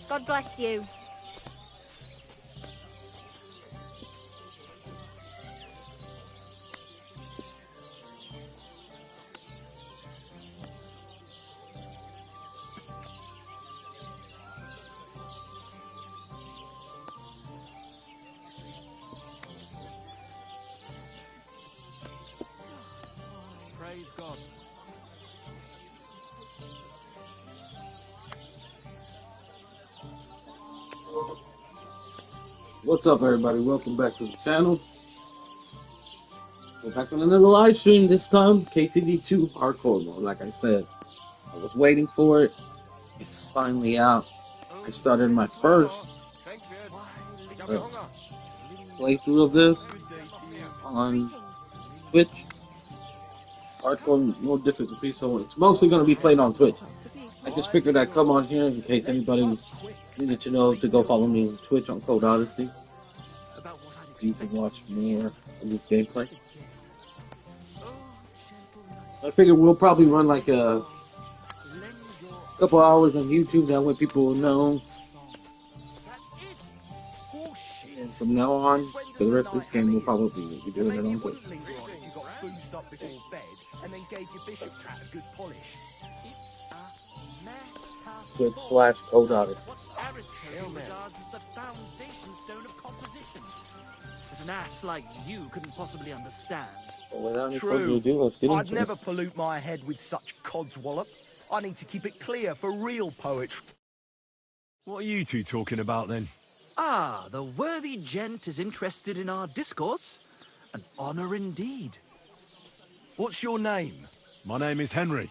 God bless you. Praise God. What's up, everybody? Welcome back to the channel. We're back on another live stream, this time KCD2 Hardcore mode. Like I said, I was waiting for it. It's finally out. I started my first playthrough of this on Twitch. Hardcore mode difficulty, so it's mostly going to be played on Twitch. I just figured I'd come on here in case anybody needed to know to go follow me on Twitch on Code Odyssey. You can watch more of this gameplay. I figured we'll probably run like a couple hours on YouTube, that way people will know. And from now on, for the rest of this game, we'll probably be doing it on Twitch. Twitch/Code Odyssey. An ass like you couldn't possibly understand. Well, without any further ado, let's get I'd into never it. pollute my head with such codswallop. I need to keep it clear for real poetry. What are you two talking about then? Ah, the worthy gent is interested in our discourse. An honor indeed. What's your name? My name is Henry.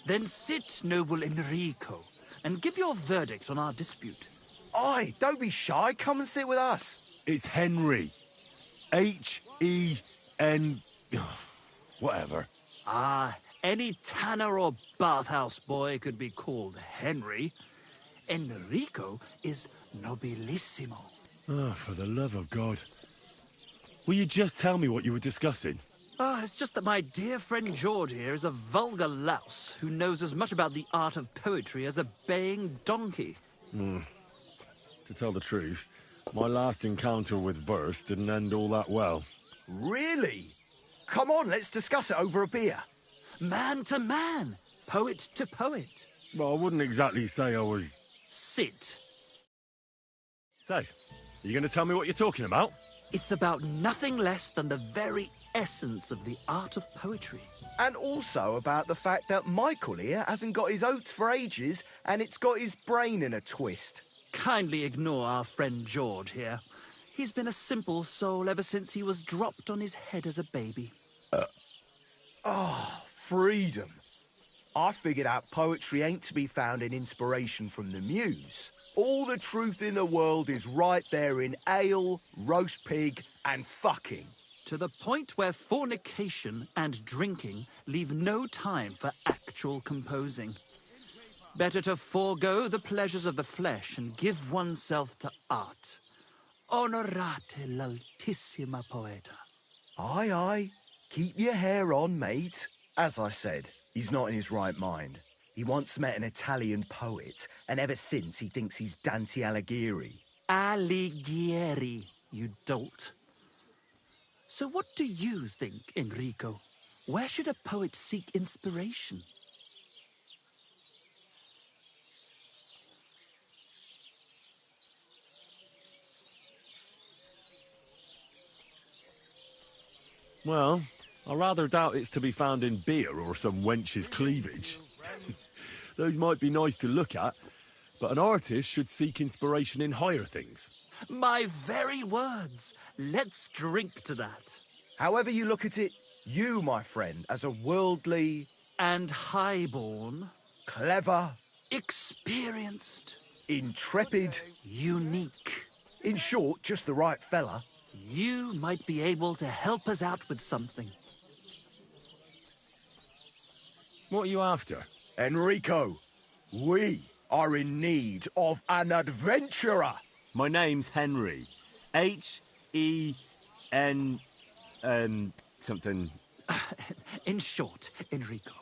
Then sit, noble Enrico, and give your verdict on our dispute. Aye, don't be shy. Come and sit with us. It's Henry. H-E-N... whatever. Ah, any tanner or bathhouse boy could be called Henry. Enrico is nobilissimo. Oh, for the love of God. Will you just tell me what you were discussing? Ah, it's just that my dear friend George here is a vulgar louse who knows as much about the art of poetry as a baying donkey. To tell the truth, my last encounter with verse didn't end all that well. Really? Come on, let's discuss it over a beer. Man to man, poet to poet. Well, I wouldn't exactly say I was... Sit. So, are you going to tell me what you're talking about? It's about nothing less than the very essence of the art of poetry. And also about the fact that Michael here hasn't got his oats for ages and it's got his brain in a twist. Kindly ignore our friend George here. He's been a simple soul ever since he was dropped on his head as a baby. Freedom. I figured out poetry ain't to be found in inspiration from the muse. All the truth in the world is right there in ale, roast pig, and fucking. To the point where fornication and drinking leave no time for actual composing. Better to forego the pleasures of the flesh and give oneself to art. Onorate l'altissima poeta. Aye, aye. Keep your hair on, mate. As I said, he's not in his right mind. He once met an Italian poet, and ever since he thinks he's Dante Alighieri. Alighieri, you dolt. So what do you think, Enrico? Where should a poet seek inspiration? Well, I rather doubt it's to be found in beer or some wench's cleavage. Those might be nice to look at, but an artist should seek inspiration in higher things. My very words. Let's drink to that. However you look at it, you, my friend, as a worldly... And highborn. clever... Experienced. intrepid... Unique. in short, just the right fella. You might be able to help us out with something. What are you after? Enrico, we are in need of an adventurer. My name's Henry. H-E-N... something... In short, Enrico,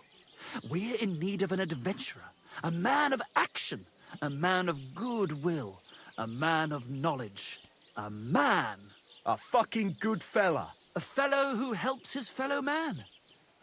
we're in need of an adventurer, a man of action, a man of goodwill, a man of knowledge, a man. A fucking good fella. A fellow who helps his fellow man.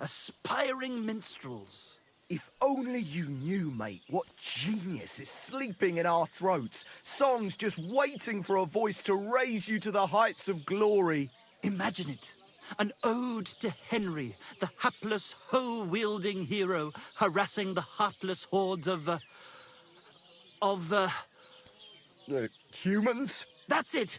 Aspiring minstrels. If only you knew, mate, what genius is sleeping in our throats. Songs just waiting for a voice to raise you to the heights of glory. Imagine it. An ode to Henry, the hapless, hoe-wielding hero, harassing the heartless hordes of Humans? That's it!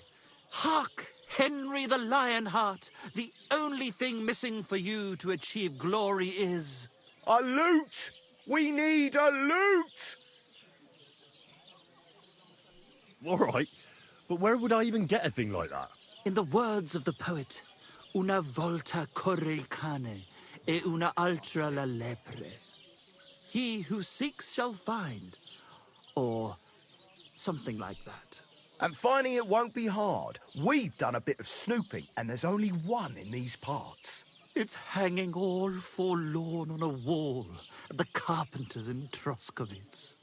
Hark! Henry the Lionheart! The only thing missing for you to achieve glory is... A loot! We need a loot! All right, but where would I even get a thing like that? In the words of the poet, una volta corre il cane, e una altra la lepre. He who seeks shall find, or something like that. And finding it won't be hard. We've done a bit of snooping, and there's only one in these parts. It's hanging all forlorn on a wall at the carpenter's in Troskowitz.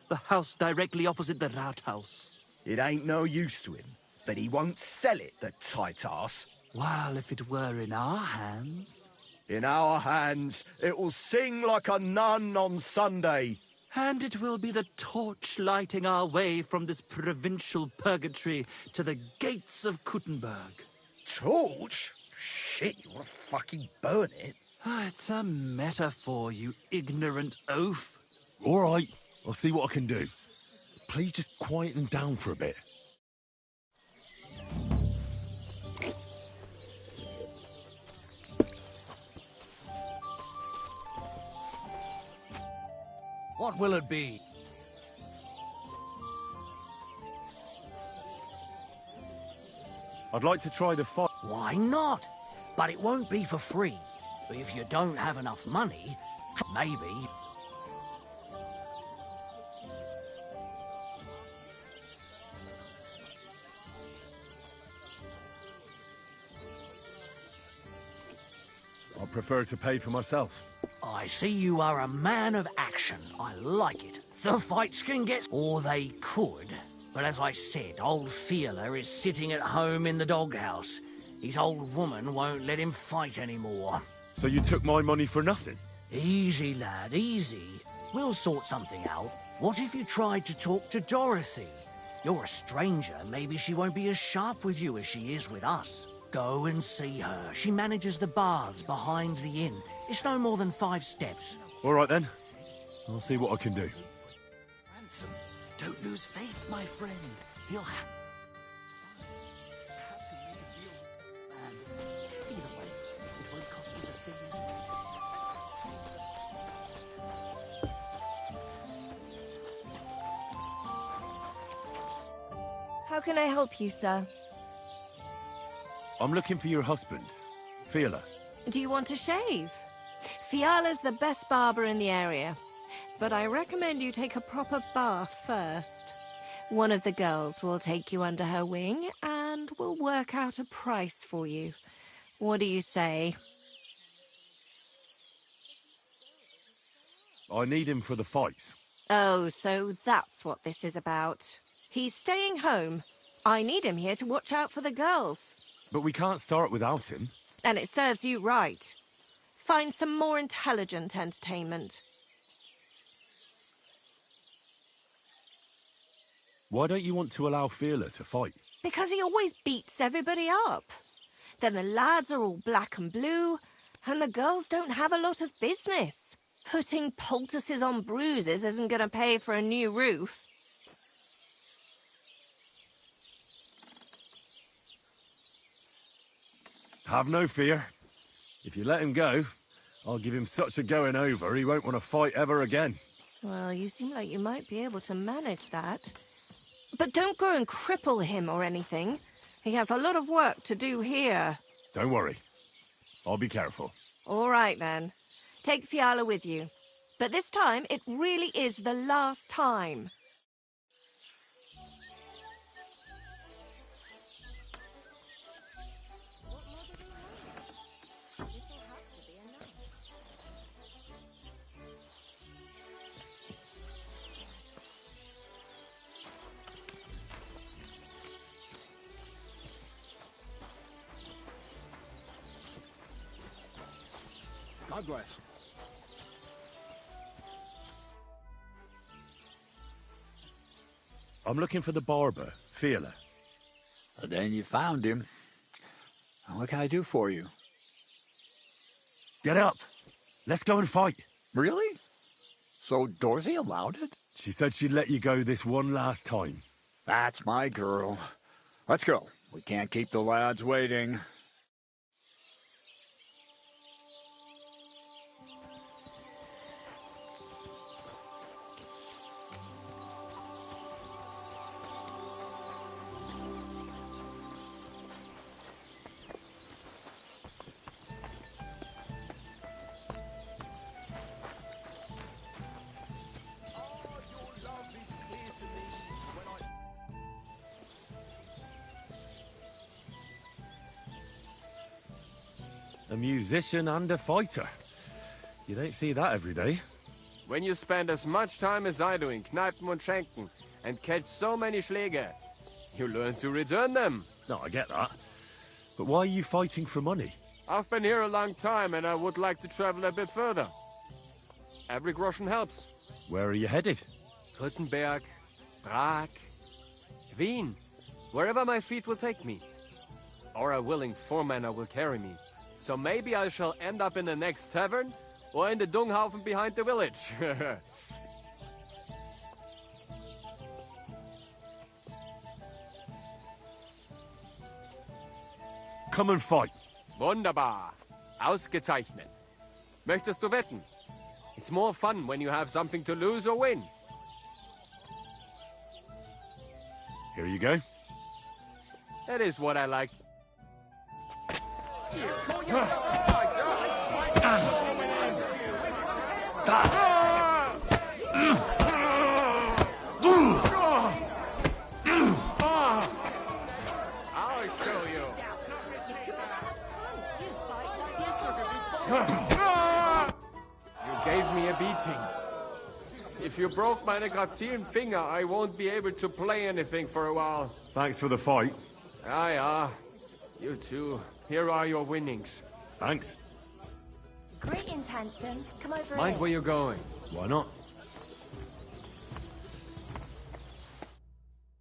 The house directly opposite the Rathaus. It ain't no use to him, but he won't sell it, the tight ass. While if it were in our hands... In our hands, it will sing like a nun on Sunday. And it will be the torch lighting our way from this provincial purgatory to the gates of Kuttenberg. Torch? Shit, you want to fucking burn it? It's a metaphor, you ignorant oaf. All right, I'll see what I can do. Please just quieten down for a bit. What will it be? I'd like to try the fight. Why not? But it won't be for free. If you don't have enough money, maybe. I prefer to pay for myself. I see you are a man of action. I like it. The fights can get... Or they could. But as I said, old Fiala is sitting at home in the doghouse. His old woman won't let him fight anymore. So you took my money for nothing? Easy, lad, easy. We'll sort something out. What if you tried to talk to Dorothy? You're a stranger. Maybe she won't be as sharp with you as she is with us. Go and see her. She manages the baths behind the inn. It's no more than 5 steps. All right, then. I'll see what I can do. Ransom, don't lose faith, my friend. He'll have... Perhaps he'll make a deal with the man. Either way, it won't cost us a thing. How can I help you, sir? I'm looking for your husband, Fiala. Do you want to shave? Fiala's the best barber in the area, but I recommend you take a proper bath first. One of the girls will take you under her wing and will work out a price for you. What do you say? I need him for the fights. Oh, so that's what this is about. He's staying home. I need him here to watch out for the girls. But we can't start without him. And it serves you right. Find some more intelligent entertainment. Why don't you want to allow Fiala to fight? Because he always beats everybody up. Then the lads are all black and blue, and the girls don't have a lot of business. Putting poultices on bruises isn't going to pay for a new roof. Have no fear. If you let him go, I'll give him such a going over he won't want to fight ever again. Well, you seem like you might be able to manage that. But don't go and cripple him or anything. He has a lot of work to do here. Don't worry. I'll be careful. All right, then. Take Fiala with you. But this time, it really is the last time. Progress. I'm looking for the barber, Fiala. Then you found him. What can I do for you? Get up. Let's go and fight. Really? So Dorothy allowed it? She said she'd let you go this one last time. That's my girl. Let's go. We can't keep the lads waiting. A musician and a fighter. You don't see that every day. When you spend as much time as I do in Kneipen und Schenken and catch so many Schläge, you learn to return them. No, I get that. But why are you fighting for money? I've been here a long time and I would like to travel a bit further. Every groschen helps. Where are you headed? Württemberg, Prague, Wien, wherever my feet will take me. Or a willing foreman will carry me. So maybe I shall end up in the next tavern, or in the dunghaufen behind the village. Come and fight. Wunderbar. Ausgezeichnet. Möchtest du wetten? It's more fun when you have something to lose or win. Here you go. That is what I like. I'll show you. You gave me a beating. If you broke my Grazien finger, I won't be able to play anything for a while. Thanks for the fight. Ah. You too. Here are your winnings. Thanks. Greetings, handsome. Come over Mind here. where you're going. Why not?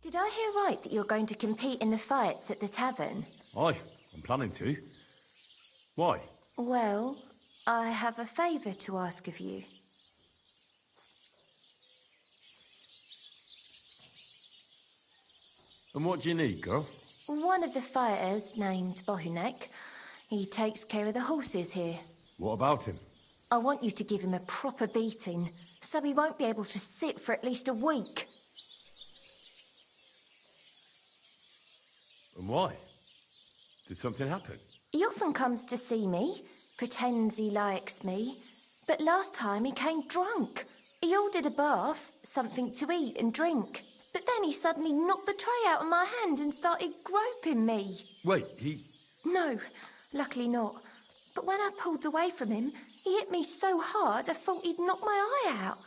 Did I hear right that you're going to compete in the fights at the tavern? Aye, I'm planning to. Why? Well, I have a favour to ask of you. And what do you need, girl? One of the fighters, named Bohunek, he takes care of the horses here. What about him? I want you to give him a proper beating, so he won't be able to sit for at least a week. And why? Did something happen? He often comes to see me, pretends he likes me, but last time he came drunk. He ordered a bath, something to eat and drink, but then he suddenly knocked the tray out of my hand and started groping me. Wait, he... No, luckily not. But when I pulled away from him, he hit me so hard I thought he'd knock my eye out.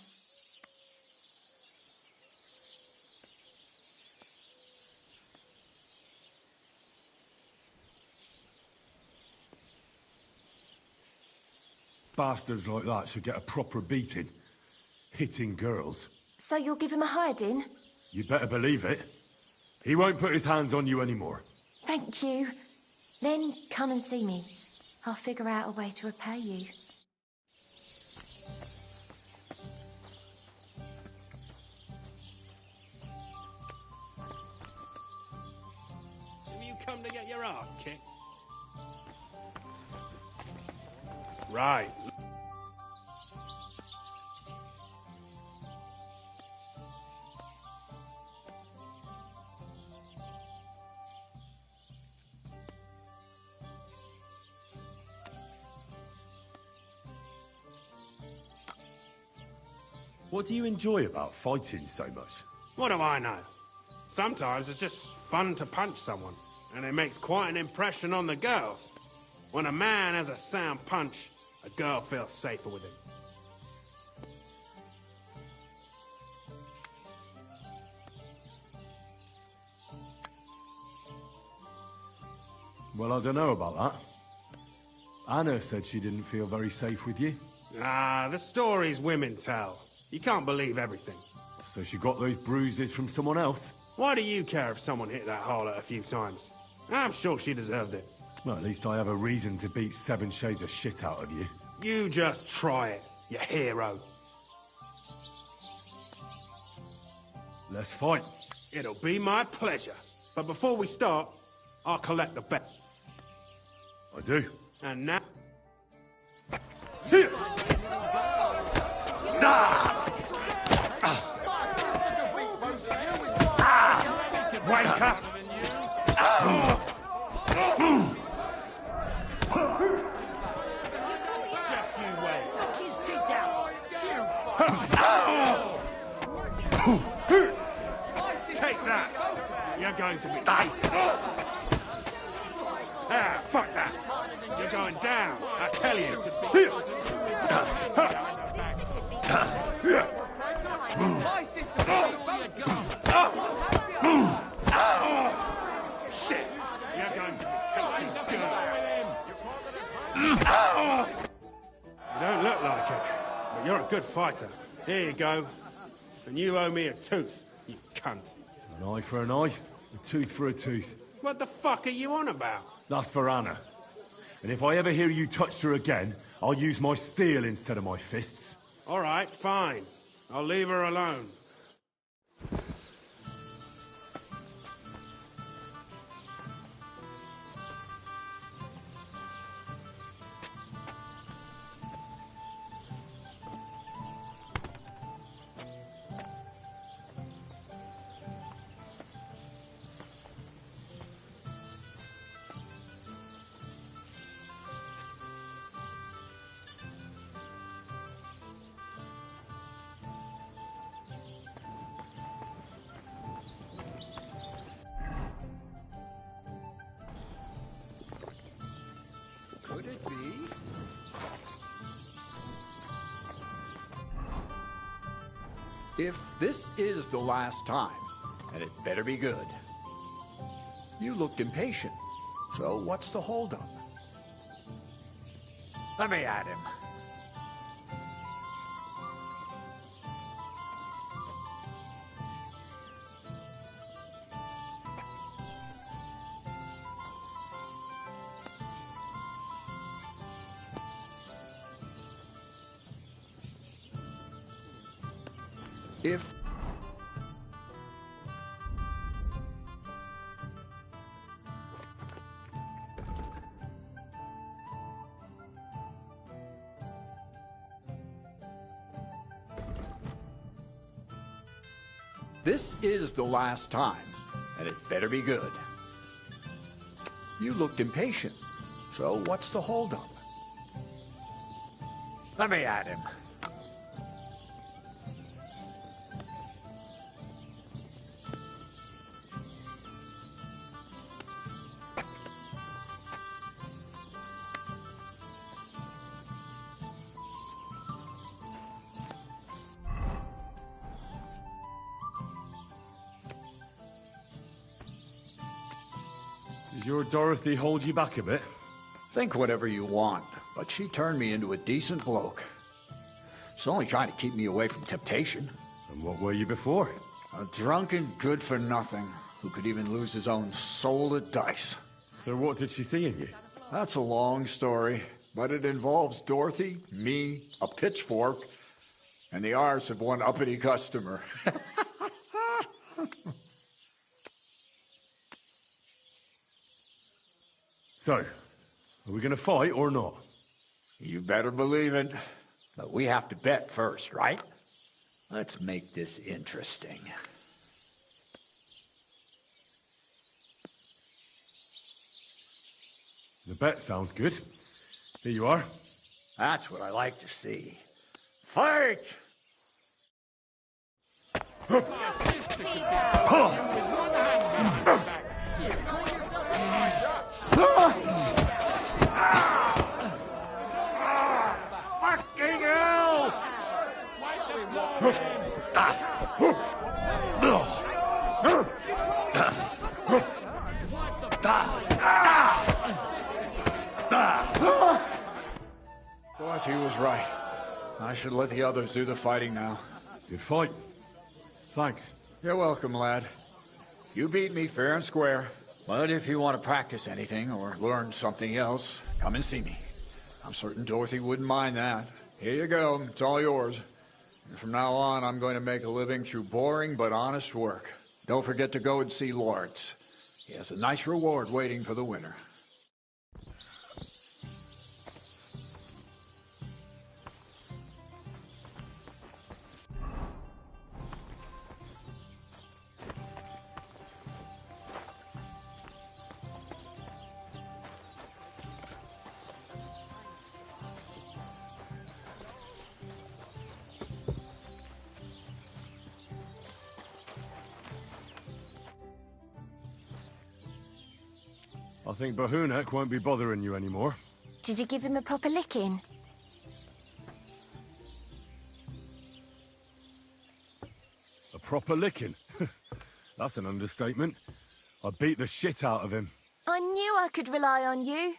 Bastards like that should get a proper beating. Hitting girls. So you'll give him a hiding? You better believe it. He won't put his hands on you anymore. Thank you. Then come and see me. I'll figure out a way to repay you. Have you come to get your ass kicked? Right. What do you enjoy about fighting so much? What do I know? Sometimes it's just fun to punch someone, and it makes quite an impression on the girls. When a man has a sound punch, a girl feels safer with him. Well, I don't know about that. Anna said she didn't feel very safe with you. Ah, the stories women tell. You can't believe everything. So she got those bruises from someone else? Why do you care if someone hit that harlot a few times? I'm sure she deserved it. Well, at least I have a reason to beat 7 shades of shit out of you. You just try it, you hero. Let's fight. It'll be my pleasure. But before we start, I'll collect the bet. I do. And now... Wanker! Just you wait. Knock his teeth out. Take that! You're going to be tasted. Ah, fuck that! You're going down, I tell you. My sister Shit! You're going to be tasting good. You don't look like it, but you're a good fighter. Here you go. And you owe me a tooth, you cunt. An eye for an eye, a tooth for a tooth. What the fuck are you on about? That's for Anna. And if I ever hear you touched her again, I'll use my steel instead of my fists. All right, fine. I'll leave her alone. Could it be? If this is the last time, then it better be good. You looked impatient, so what's the holdup? Let me at him. If this is the last time, and it better be good. You looked impatient, so what's the holdup? Let me at him. Does your Dorothy hold you back a bit? Think whatever you want, but she turned me into a decent bloke. She's only trying to keep me away from temptation. And what were you before? A drunken good-for-nothing who could even lose his own soul at dice. So what did she see in you? That's a long story, but it involves Dorothy, me, a pitchfork, and the arse of one uppity customer. So, are we gonna fight or not? You better believe it. But we have to bet first, right? Let's make this interesting. The bet sounds good. Here you are. That's what I like to see. Fight! Fucking hell! Dorothy was right. I should let the others do the fighting now. Good fight. Thanks. You're welcome, lad. You beat me fair and square. But if you want to practice anything or learn something else, come and see me. I'm certain Dorothy wouldn't mind that. Here you go. It's all yours. And from now on, I'm going to make a living through boring but honest work. Don't forget to go and see Lawrence. He has a nice reward waiting for the winner. I think Bahunek won't be bothering you anymore. Did you give him a proper licking? A proper licking? That's an understatement. I beat the shit out of him. I knew I could rely on you.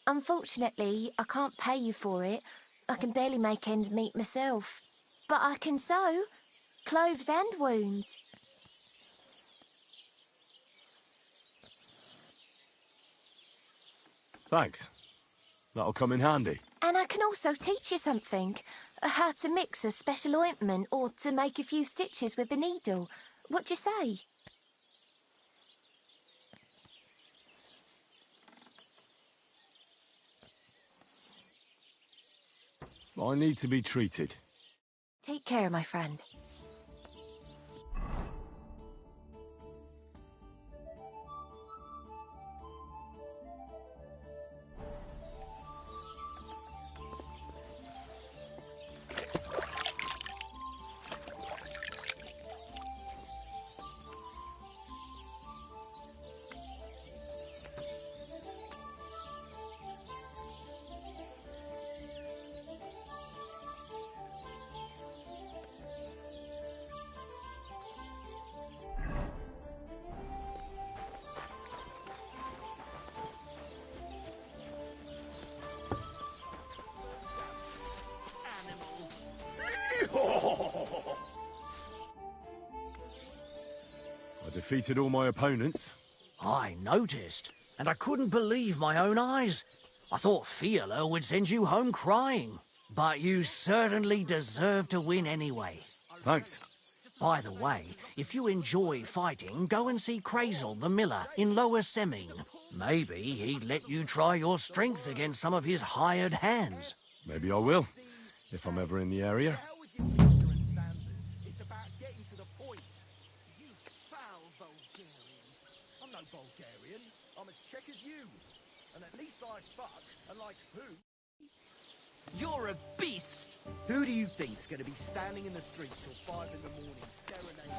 Unfortunately, I can't pay you for it. I can barely make ends meet myself. But I can sew. Clothes and wounds. Thanks. That'll come in handy. And I can also teach you something. How to mix a special ointment or to make a few stitches with a needle. What do you say? I need to be treated. Take care, my friend. I defeated all my opponents. I noticed, and I couldn't believe my own eyes. I thought Fiala would send you home crying. But you certainly deserve to win anyway. Thanks. By the way, if you enjoy fighting, go and see Crazel the miller in Lower Semine. Maybe he'd let you try your strength against some of his hired hands. Maybe I will, if I'm ever in the area. It's about getting to the point. You foul Bulgarian. I'm no Bulgarian. I'm as Czech as you. And at least I fuck, and like who? You're a beast! Who do you think's gonna be standing in the street till 5 in the morning serenading?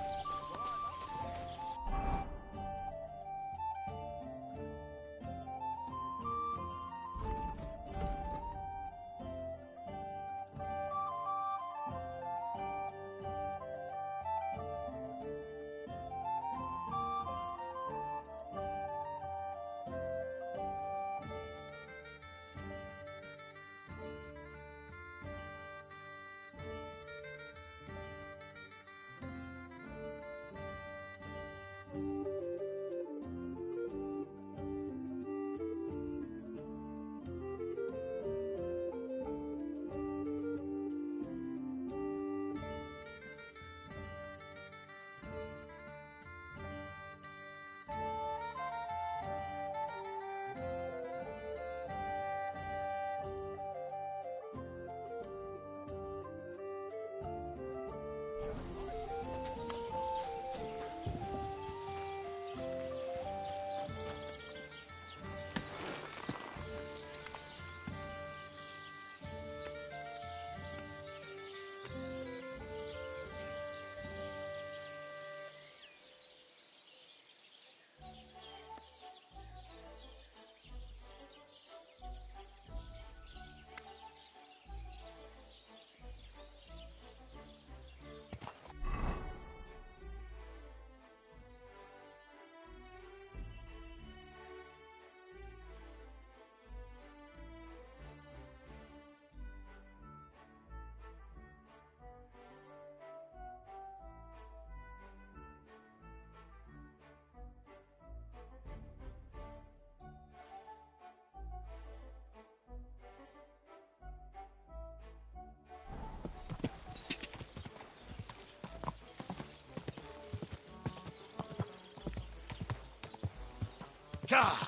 God.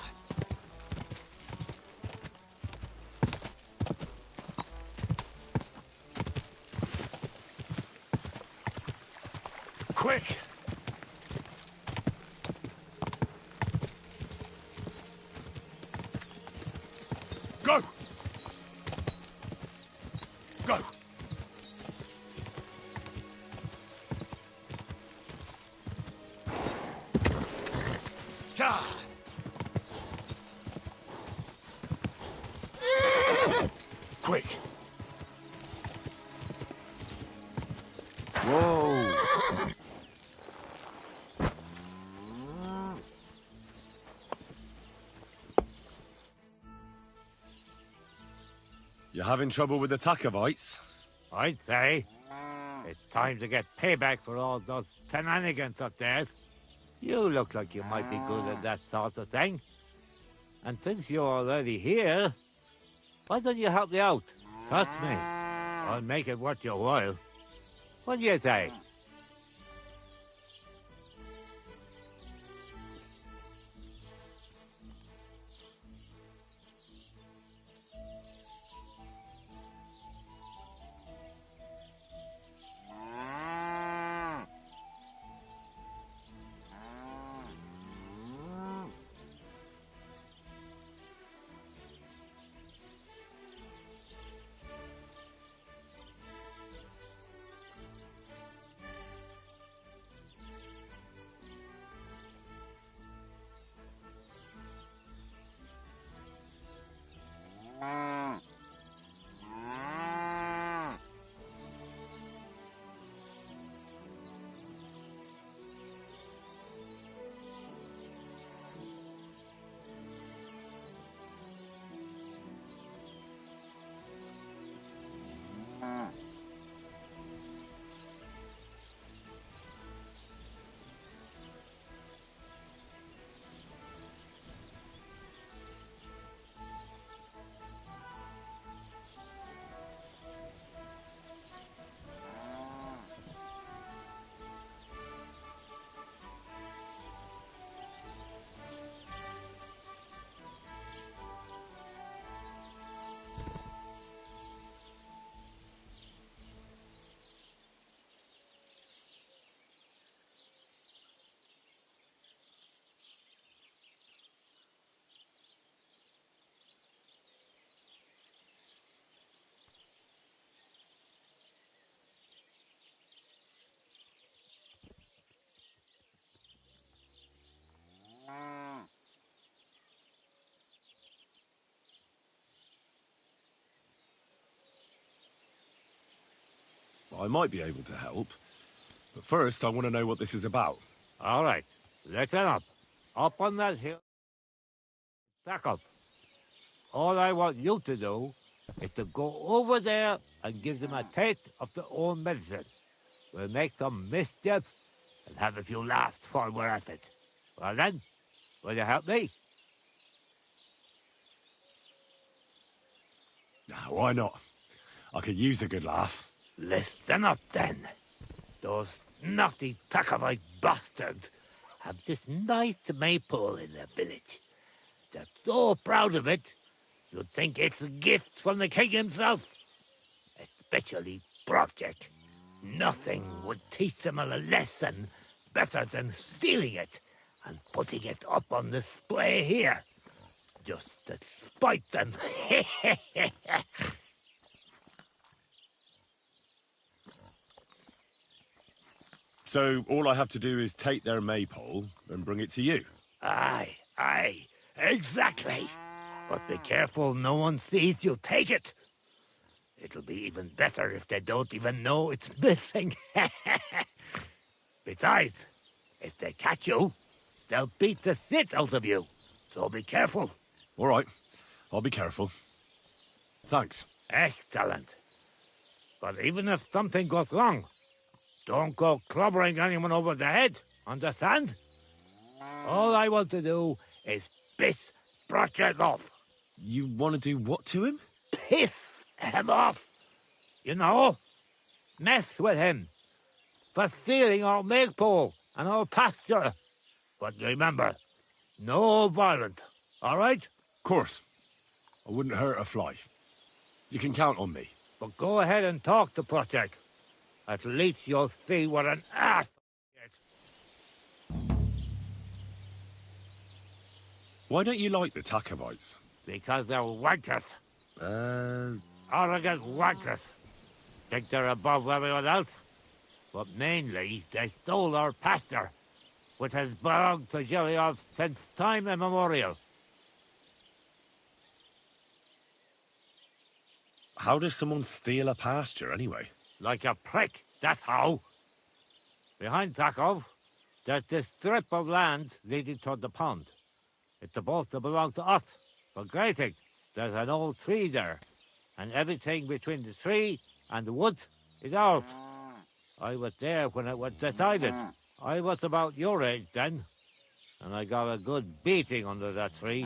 Quick! Go! Go! God! Quick! Whoa! You having trouble with the Takovites? I'd say it's time to get payback for all those shenanigans up there. You look like you might be good at that sort of thing. And since you're already here, why don't you help me out? Trust me, I'll make it worth your while. What do you say? I might be able to help. But first, I want to know what this is about. All right, listen up. Up on that hill. Back up. All I want you to do is to go over there and give them a taste of their own medicine. We'll make some mischief and have a few laughs while we're at it. Well then, will you help me? Why not? I could use a good laugh. Listen up then. Those naughty Takovite bastards have this nice maypole in their village. They're so proud of it, you'd think it's a gift from the king himself. Especially Project. Nothing would teach them a lesson better than stealing it and putting it up on display here. Just to spite them. So all I have to do is take their maypole and bring it to you? Aye, exactly. But be careful no one sees you take it. It'll be even better if they don't even know it's missing. Besides, if they catch you, they'll beat the shit out of you. So be careful. All right, I'll be careful. Thanks. Excellent. But even if something goes wrong, don't go clobbering anyone over the head, understand? All I want to do is piss Project off. You want to do what to him? Piss him off. You know, mess with him for stealing our maypole and our pasture. But remember, No violent. All right? Of course. I wouldn't hurt a fly. You can count on me. But go ahead and talk to Project. At least you'll see what an ass is. Why don't you like the Takovites? Because they're wankers. Arrogant wankers. Think they're above everyone else? But mainly, they stole our pasture, which has belonged to Giliov since time immemorial. How does someone steal a pasture, anyway? Like a prick, that's how. Behind Takov, there's this strip of land leading toward the pond. It's supposed to belong to us, for grazing. There's an old tree there, and everything between the tree and the woods is ours. I was there when it was decided. I was about your age then, and I got a good beating under that tree,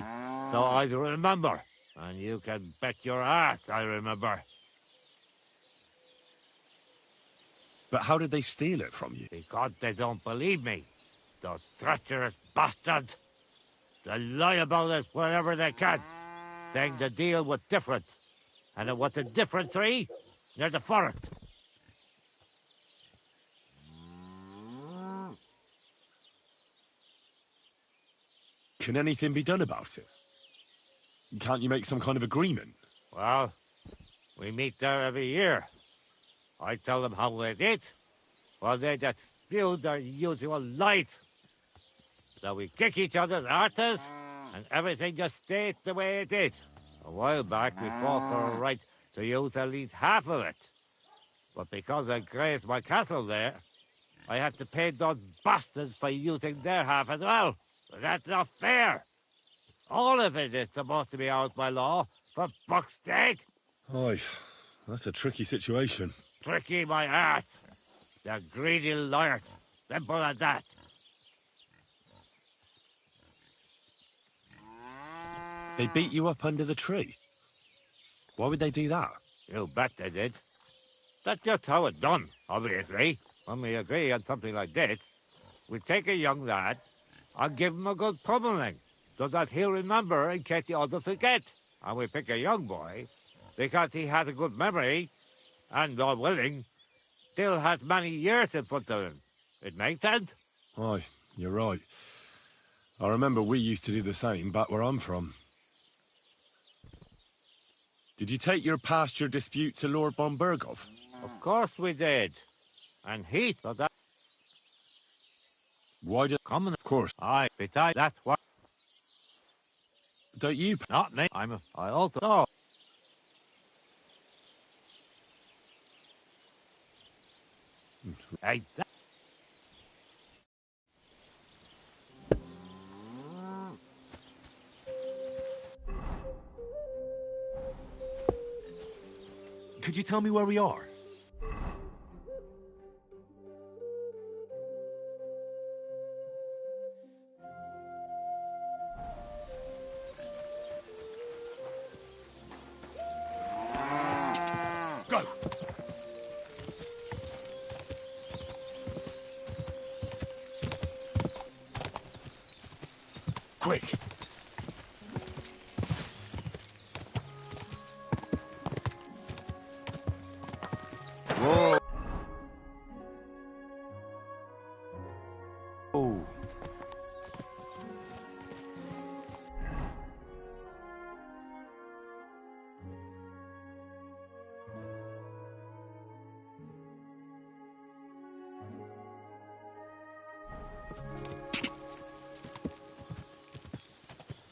so I remember. And you can bet your ass I remember. But how did they steal it from you? Because they don't believe me. Those treacherous bastards. They lie about it wherever they can, saying the deal was different. And it was a different tree near the forest. Can anything be done about it? Can't you make some kind of agreement? Well, we meet there every year. I tell them how it is, while they just spew their usual lies. So we kick each other's arses, and everything just stays the way it is. A while back, we fought for a right to use at least half of it. But because I grazed my cattle there, I had to pay those bastards for using their half as well. But that's not fair. All of it is supposed to be ours by law, for fuck's sake. Oy, that's a tricky situation. Tricky my ass. They're greedy liars. Simple as that. They beat you up under the tree. Why would they do that? You bet they did. That's just how it's done, obviously. When we agree on something like this, we take a young lad and give him a good pummeling, so that he'll remember in case the others forget. And we pick a young boy because he has a good memory and, God willing, still has many years in front of him. It makes sense? Aye, you're right. I remember we used to do the same back where I'm from. Did you take your pasture dispute to Lord Bombergov? Of course we did. And he thought that... Why did... Common, of course. Aye, besides, that's what... Don't you... Not me. I also... Oh. Hey, that... Could you tell me where we are? Go! Quick! Whoa! Oh!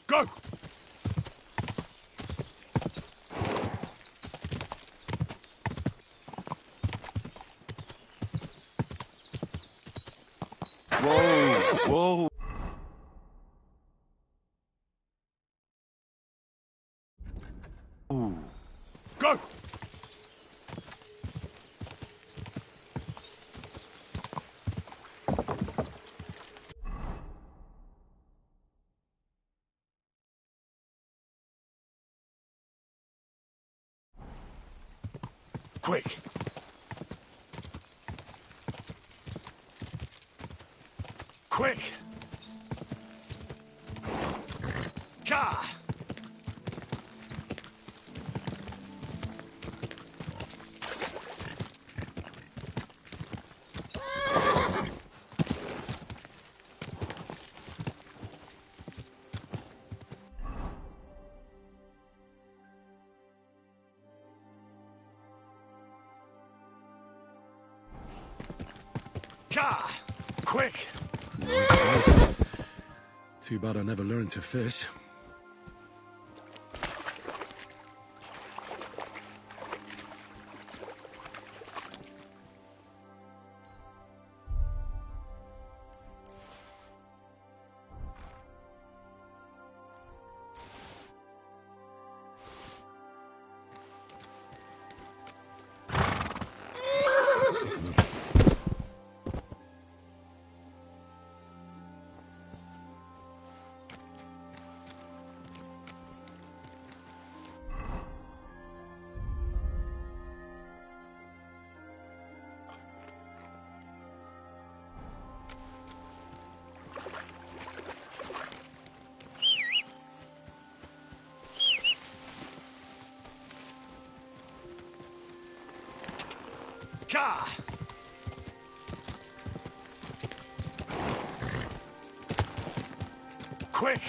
Go! Whoa! Whoa! Ooh. Go! Quick! Quick! Ka! Ka! Quick! Too bad I never learned to fish. Ka! Quick!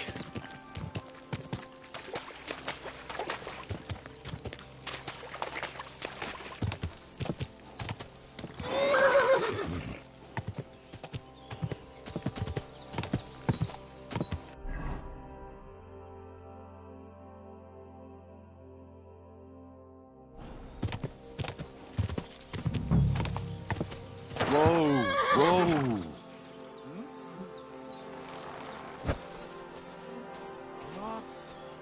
Whoa! Whoa!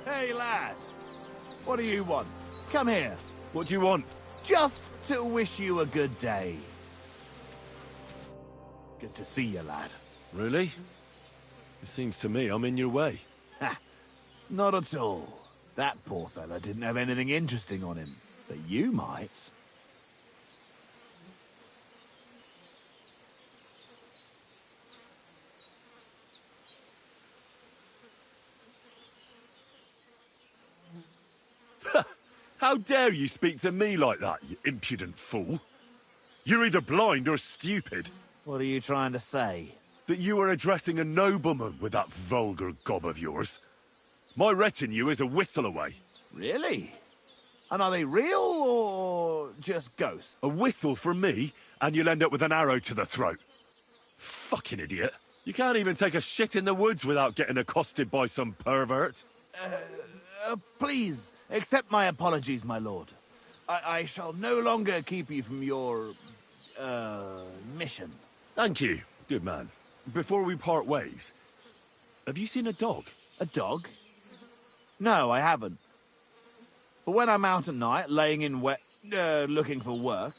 Hey, lad. What do you want? Come here. What do you want? Just to wish you a good day. Good to see you, lad. Really? It seems to me I'm in your way. Ha! Not at all. That poor fella didn't have anything interesting on him. But you might. How dare you speak to me like that, you impudent fool? You're either blind or stupid. What are you trying to say? That you are addressing a nobleman with that vulgar gob of yours. My retinue is a whistle away. Really? And are they real or just ghosts? A whistle from me, and you'll end up with an arrow to the throat. Fucking idiot. You can't even take a shit in the woods without getting accosted by some pervert. Please, accept my apologies, my lord. I shall no longer keep you from your, mission. Thank you, good man. Before we part ways, have you seen a dog? A dog? No, I haven't. But when I'm out at night, laying in looking for work,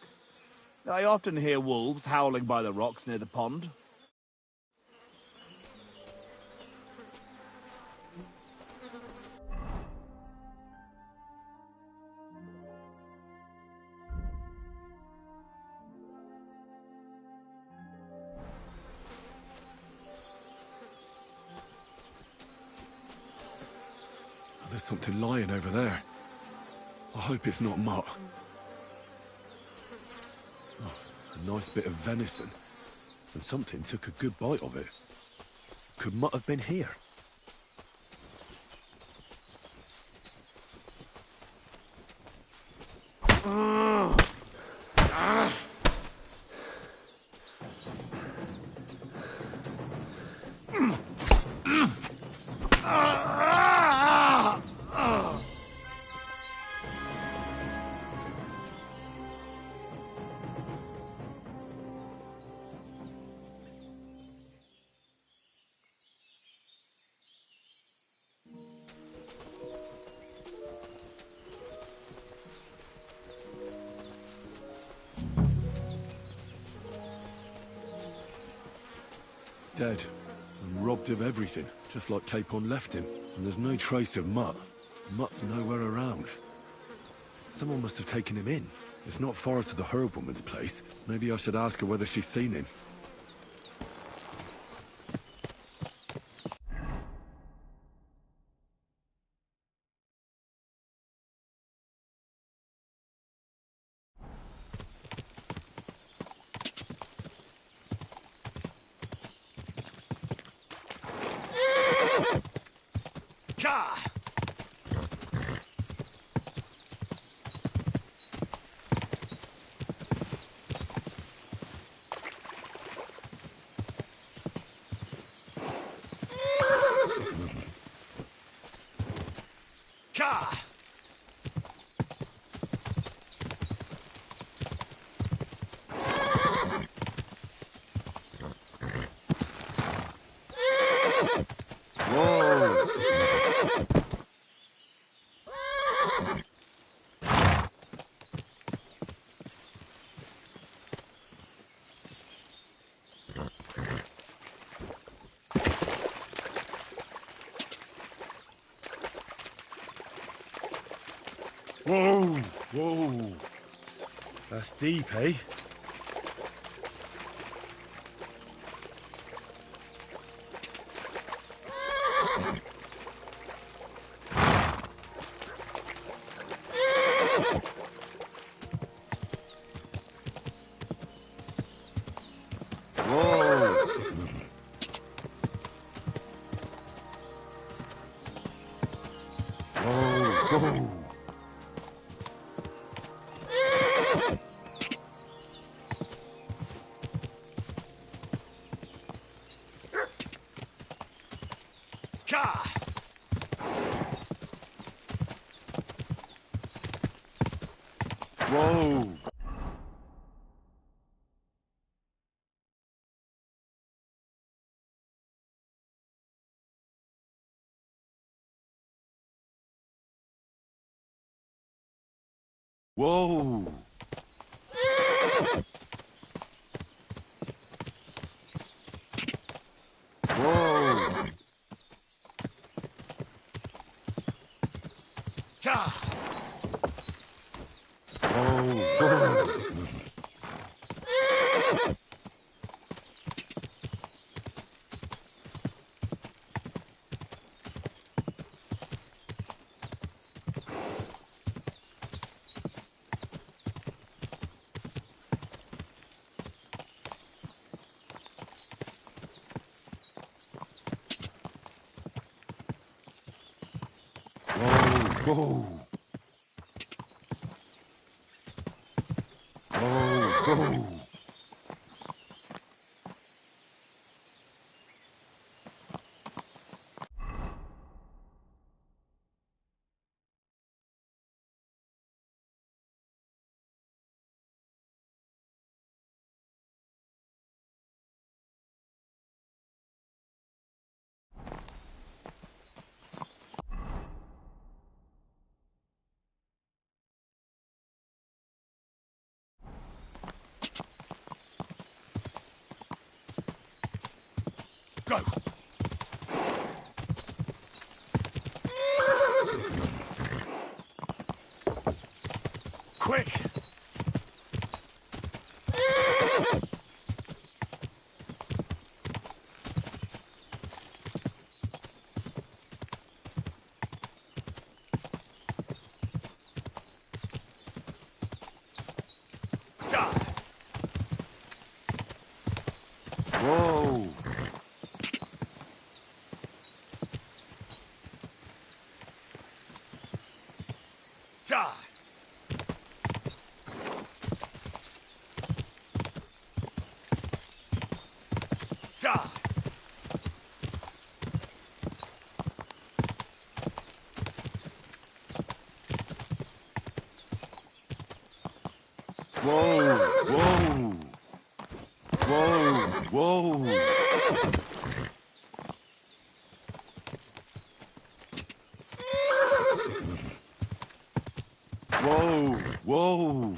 I often hear wolves howling by the rocks near the pond. There's something lying over there. I hope it's not mutt. Oh, a nice bit of venison. And something took a good bite of it. Could mutt have been here? Dead, and robbed of everything, just like Capon left him. And there's no trace of Mutt. Mutt's nowhere around. Someone must have taken him in. It's not far to the herb woman's place. Maybe I should ask her whether she's seen him. Gah! Gah! Whoa, whoa. That's deep, eh? Gah! Whoa. Whoa. Whoa. Gah! Whoa. Whoa. Go! Quick! Gah! Whoa. Gah! Gah! Whoa. Whoa. Whoa. Whoa. Whoa. Whoa.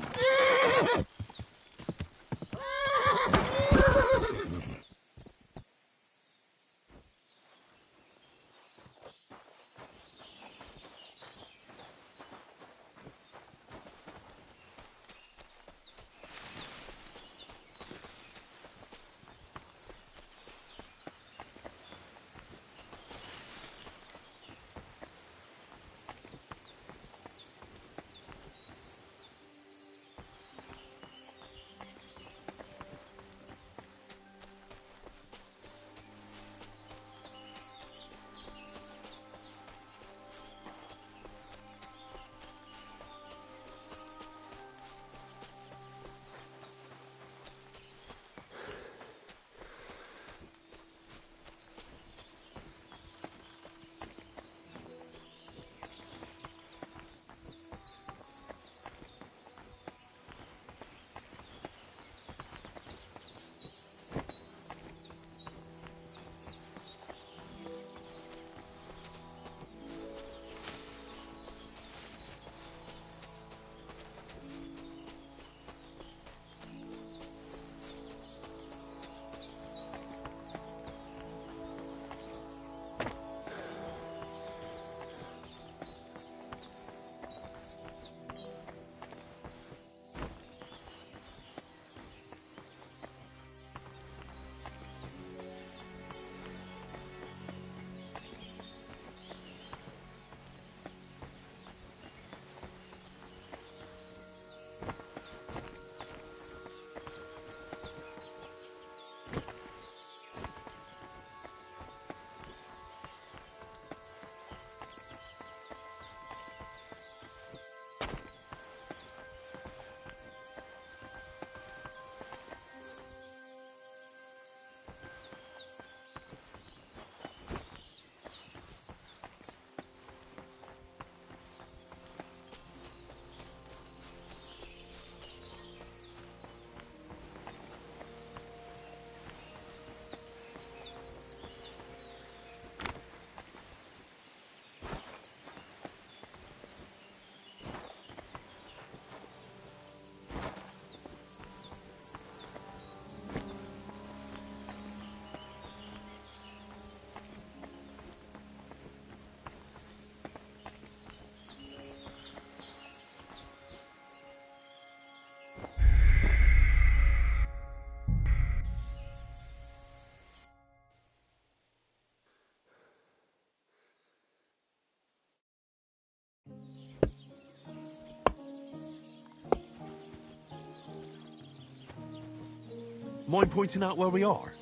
Mind pointing out where we are?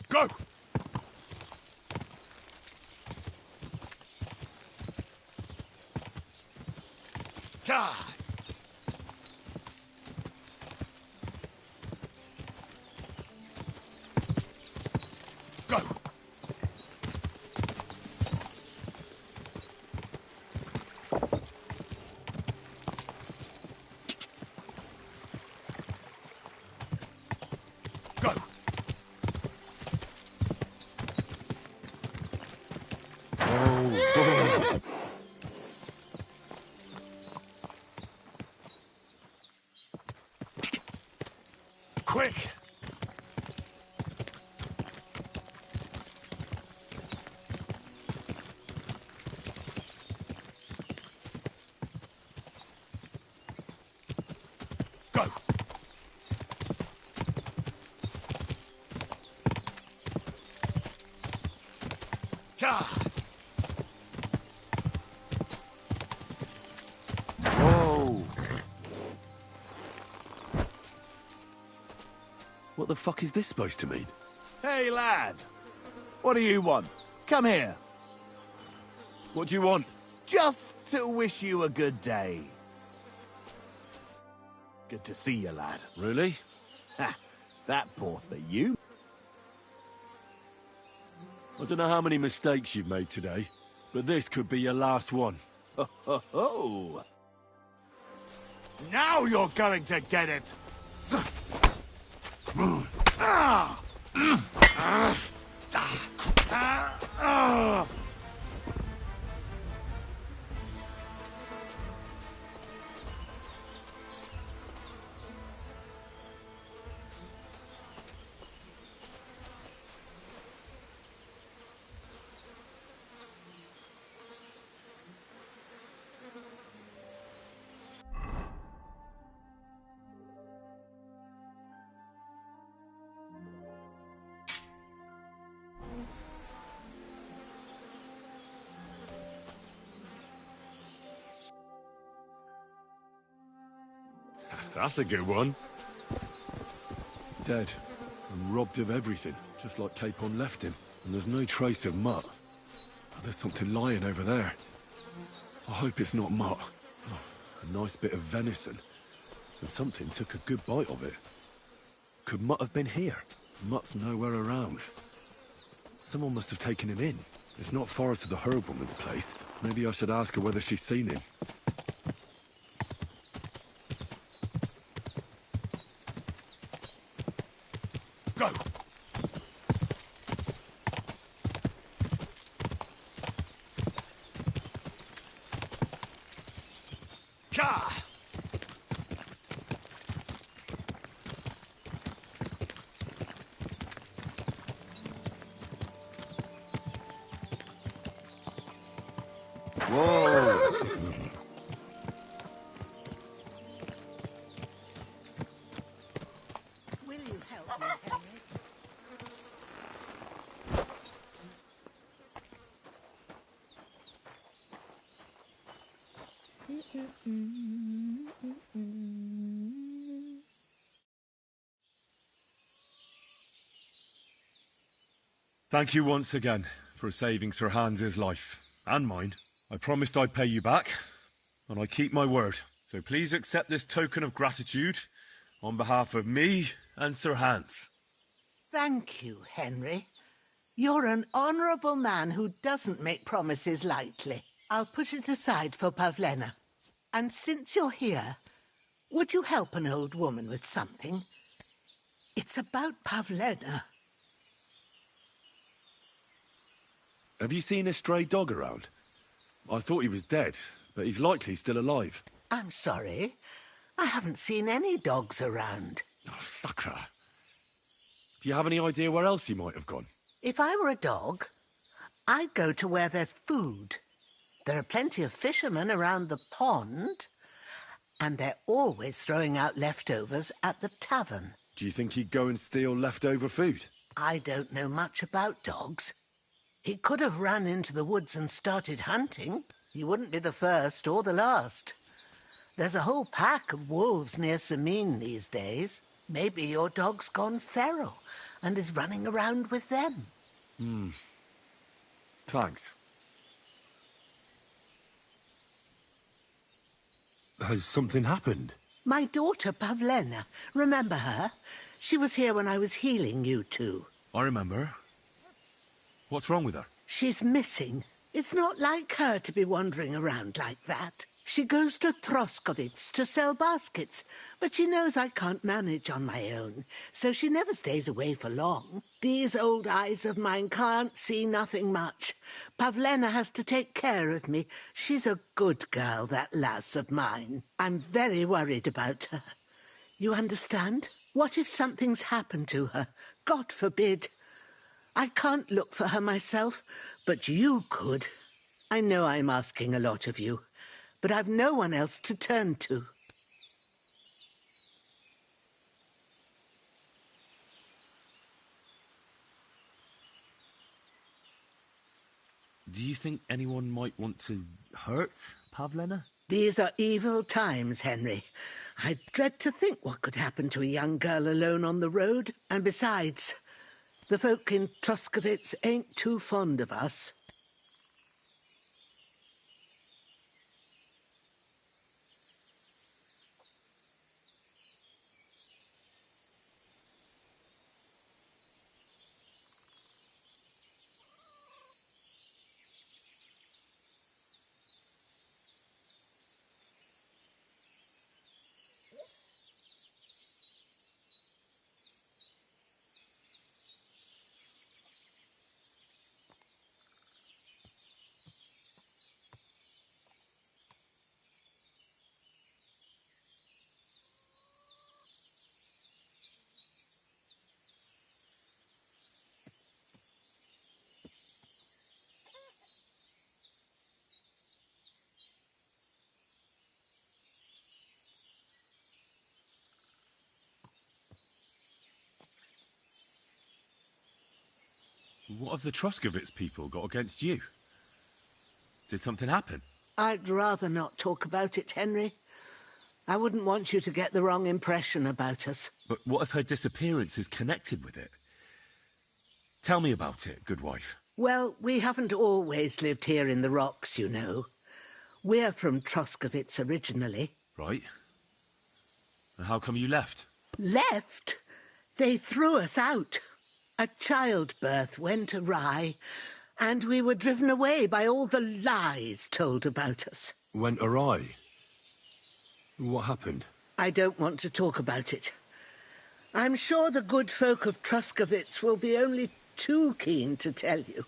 Go! God! Go! Go! Oh. Quick! Go! God! Whoa! What the fuck is this supposed to mean? Hey, lad. What do you want? Come here. What do you want? Just to wish you a good day. Good to see you, lad. Really? Ha! That pour for you. I don't know how many mistakes you've made today, but this could be your last one. Ho, ho, ho. Now you're going to get it. That's a good one. Dead. And robbed of everything, just like Capon left him. And there's no trace of mutt. But there's something lying over there. I hope it's not mutt. Oh, a nice bit of venison. And something took a good bite of it. Could Mutt have been here? Mutt's nowhere around. Someone must have taken him in. It's not far to the herb woman's place. Maybe I should ask her whether she's seen him. Go! Ka! Whoa! Will you help me, Henry? Thank you once again for saving Sir Hans's life. And mine. I promised I'd pay you back, and I keep my word. So please accept this token of gratitude on behalf of me and Sir Hans. Thank you, Henry. You're an honourable man who doesn't make promises lightly. I'll put it aside for Pavlena. And since you're here, would you help an old woman with something? It's about Pavlena. Have you seen a stray dog around? I thought he was dead, but he's likely still alive. I'm sorry. I haven't seen any dogs around. Oh, Sakra. Do you have any idea where else he might have gone? If I were a dog, I'd go to where there's food. There are plenty of fishermen around the pond, and they're always throwing out leftovers at the tavern. Do you think he'd go and steal leftover food? I don't know much about dogs. He could have run into the woods and started hunting. He wouldn't be the first or the last. There's a whole pack of wolves near Samine these days. Maybe your dog's gone feral and is running around with them. Thanks. Has something happened? My daughter, Pavlena. Remember her? She was here when I was healing you two. I remember. What's wrong with her? She's missing. It's not like her to be wandering around like that. She goes to Troskovitz to sell baskets, but she knows I can't manage on my own, so she never stays away for long. These old eyes of mine can't see nothing much. Pavlena has to take care of me. She's a good girl, that lass of mine. I'm very worried about her. You understand? What if something's happened to her? God forbid. I can't look for her myself, but you could. I know I'm asking a lot of you, but I've no one else to turn to. Do you think anyone might want to hurt Pavlena? These are evil times, Henry. I dread to think what could happen to a young girl alone on the road. And besides, the folk in Troskovitz ain't too fond of us. What have the Troskovitz people got against you? Did something happen? I'd rather not talk about it, Henry. I wouldn't want you to get the wrong impression about us. But what if her disappearance is connected with it? Tell me about it, good wife. Well, we haven't always lived here in the rocks, you know. We're from Troskovitz originally. Right. And how come you left? Left? They threw us out. A childbirth went awry, and we were driven away by all the lies told about us. Went awry? What happened? I don't want to talk about it. I'm sure the good folk of Troskovitz will be only too keen to tell you.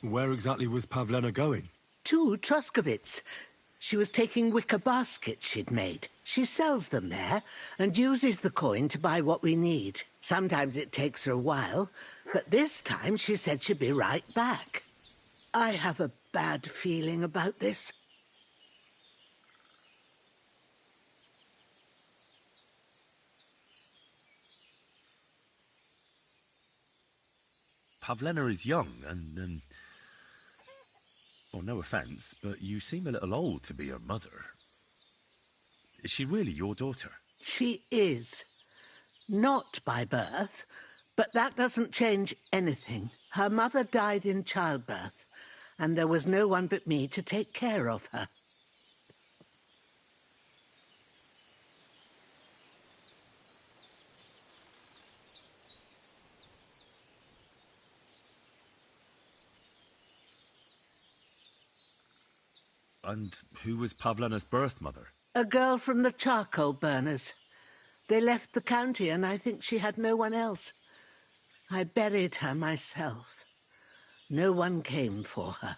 Where exactly was Pavlena going? To Troskovitz. She was taking wicker baskets she'd made. She sells them there and uses the coin to buy what we need. Sometimes it takes her a while, but this time she said she'd be right back. I have a bad feeling about this. Pavlena is young and, well, no offence, but you seem a little old to be her mother. Is she really your daughter? She is. Not by birth, but that doesn't change anything. Her mother died in childbirth, and there was no one but me to take care of her. And who was Pavlena's birth mother? A girl from the charcoal burners. They left the county, and I think she had no one else. I buried her myself. No one came for her.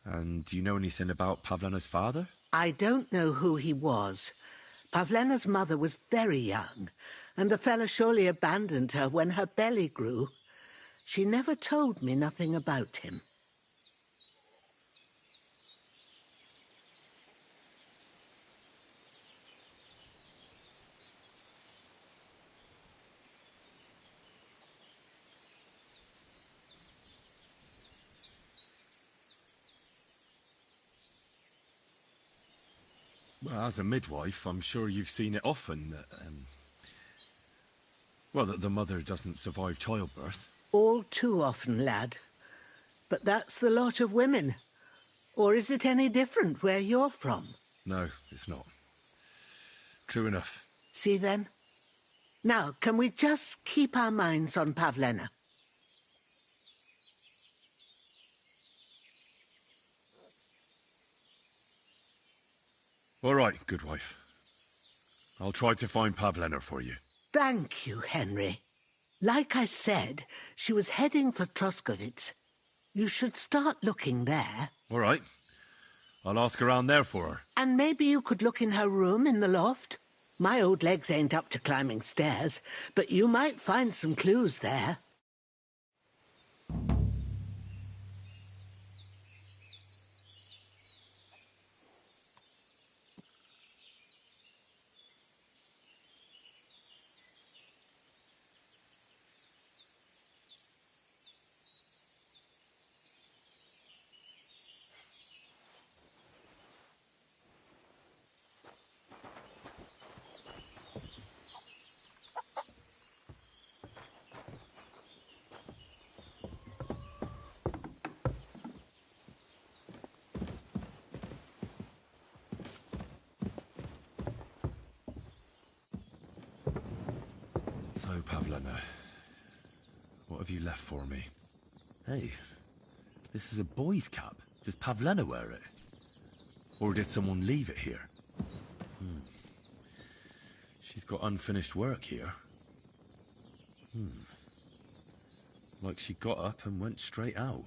And do you know anything about Pavlena's father? I don't know who he was. Pavlena's mother was very young, and the fella surely abandoned her when her belly grew. She never told me nothing about him. Well, as a midwife, I'm sure you've seen it often that, well, that the mother doesn't survive childbirth. All too often, lad. But that's the lot of women. Or is it any different where you're from? No, it's not. True enough. See then? Now, can we just keep our minds on Pavlena? All right, good wife. I'll try to find Pavlena for you. Thank you, Henry. Like I said, she was heading for Troskovitz. You should start looking there. All right. I'll ask around there for her. And maybe you could look in her room in the loft. My old legs ain't up to climbing stairs, but you might find some clues there. So, Pavlena, what have you left for me? Hey, this is a boy's cap. Does Pavlena wear it? Or did someone leave it here? She's got unfinished work here. Like she got up and went straight out.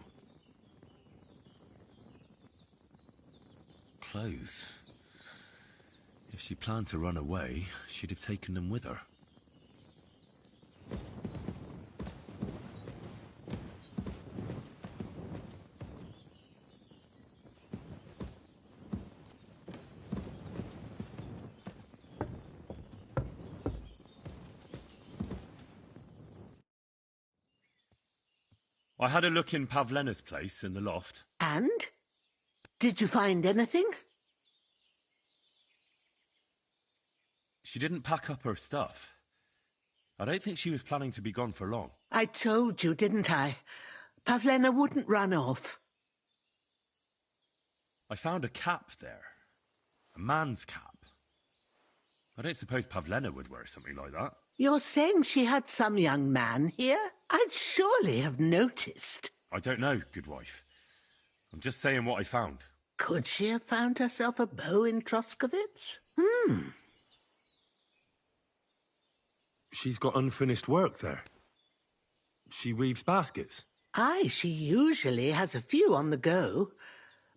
Clothes. If she planned to run away, she'd have taken them with her. I had a look in Pavlena's place in the loft. And? Did you find anything? She didn't pack up her stuff. I don't think she was planning to be gone for long. I told you, didn't I? Pavlena wouldn't run off. I found a cap there. A man's cap. I don't suppose Pavlena would wear something like that. You're saying she had some young man here? I'd surely have noticed. I don't know, good wife. I'm just saying what I found. Could she have found herself a beau in Troskovitz? She's got unfinished work there. she weaves baskets? Aye, she usually has a few on the go,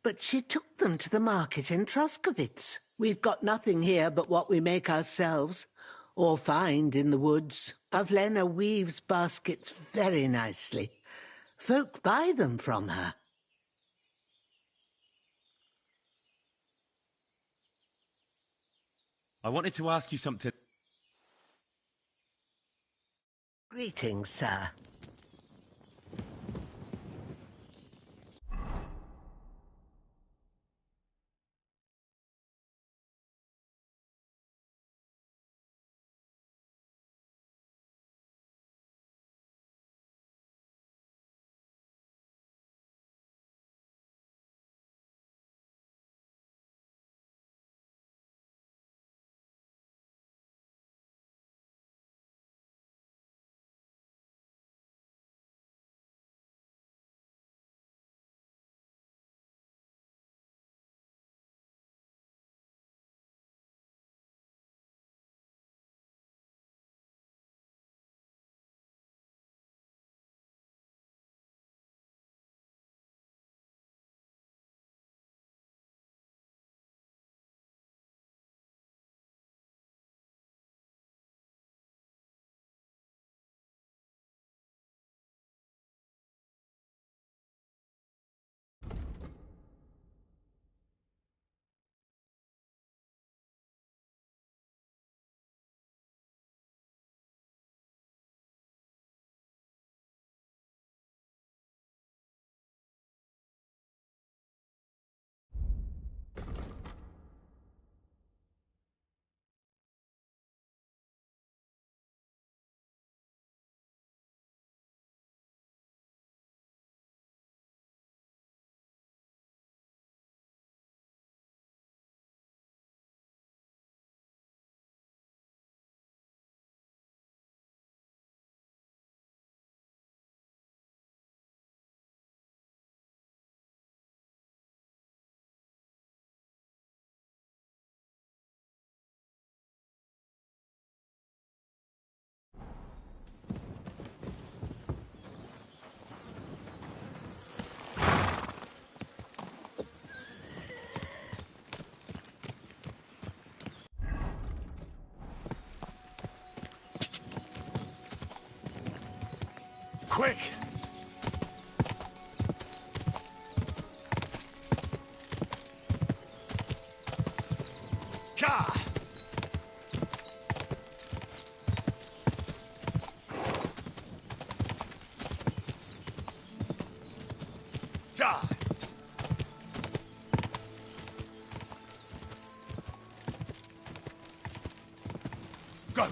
but she took them to the market in Troskowitz. We've got nothing here but what we make ourselves, or find in the woods. Pavlena weaves baskets very nicely. Folk buy them from her. I wanted to ask you something. Greetings, sir. Quick! Ka! Ja! Go!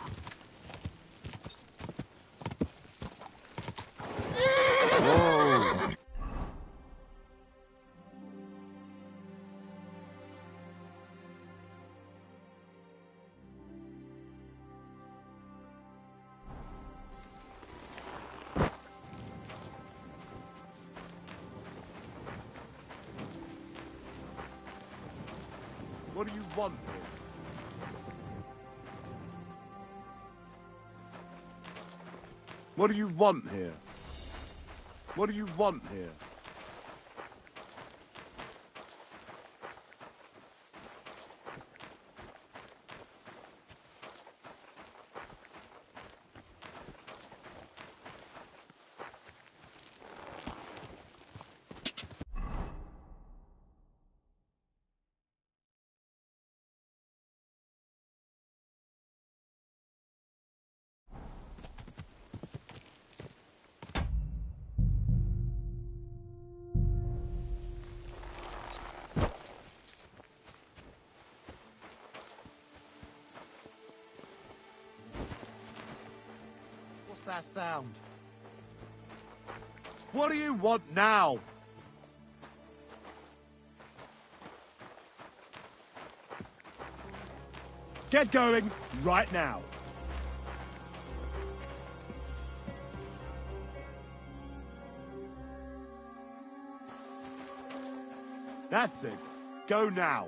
What do you want here? What do you want here? What do you want here? What's that sound? What do you want now? Get going right now. That's it. Go now.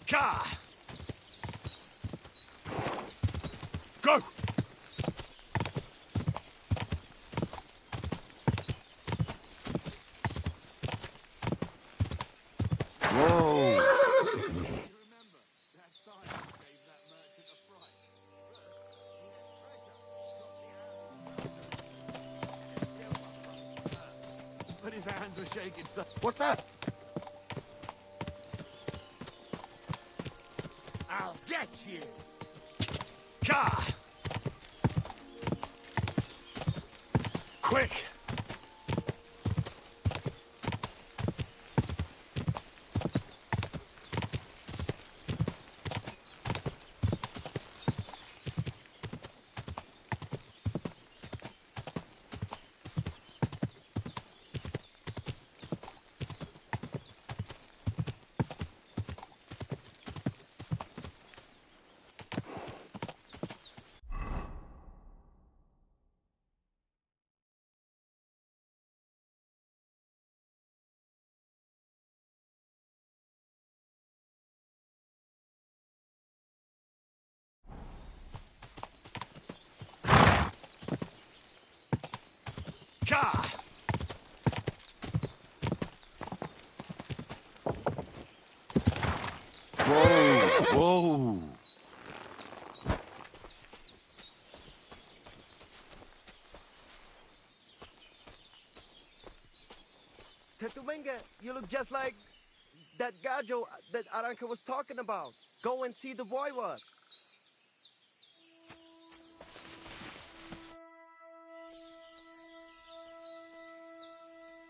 Ka! Go! Whoa! But his hands were shaking so... What's that? I'll get you! Ka! Quick! Ka! Whoa! Whoa! Tetumenga, you look just like that Gajo that Aranka was talking about. Go and see the voivod.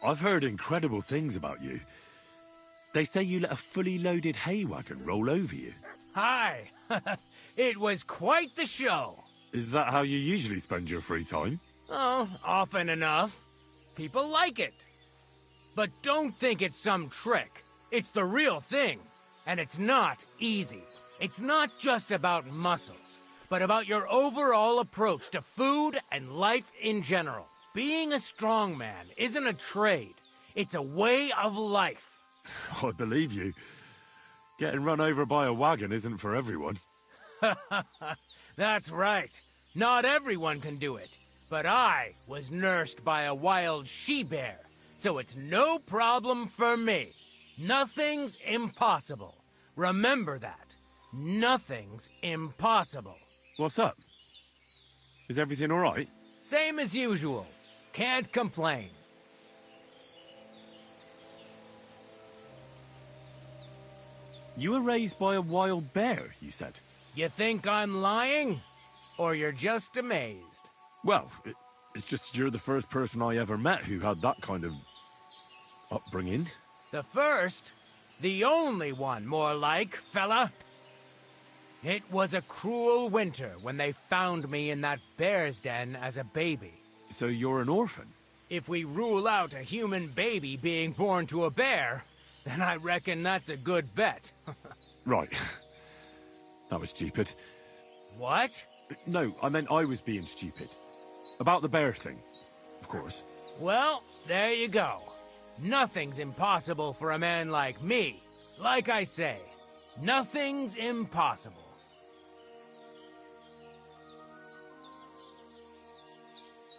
I've heard incredible things about you. They say you let a fully loaded hay wagon roll over you. Hi! It was quite the show. Is that how you usually spend your free time? Oh, often enough. People like it. But don't think it's some trick. It's the real thing. And it's not easy. It's not just about muscles, but about your overall approach to food and life in general. Being a strongman isn't a trade. It's a way of life. I believe you. Getting run over by a wagon isn't for everyone. That's right. Not everyone can do it. But I was nursed by a wild she-bear, so it's no problem for me. Nothing's impossible. Remember that. Nothing's impossible. What's up? Is everything all right? Same as usual. Can't complain. You were raised by a wild bear, you said? You think I'm lying? Or you're just amazed? Well, it's just you're the first person I ever met who had that kind of upbringing. The first? The only one, more like, fella. It was a cruel winter when they found me in that bear's den as a baby. So you're an orphan? If we rule out a human baby being born to a bear, then I reckon that's a good bet. Right. That was stupid. What? No, I meant I was being stupid. About the bear thing, of course. Well, there you go. Nothing's impossible for a man like me. Like I say, nothing's impossible.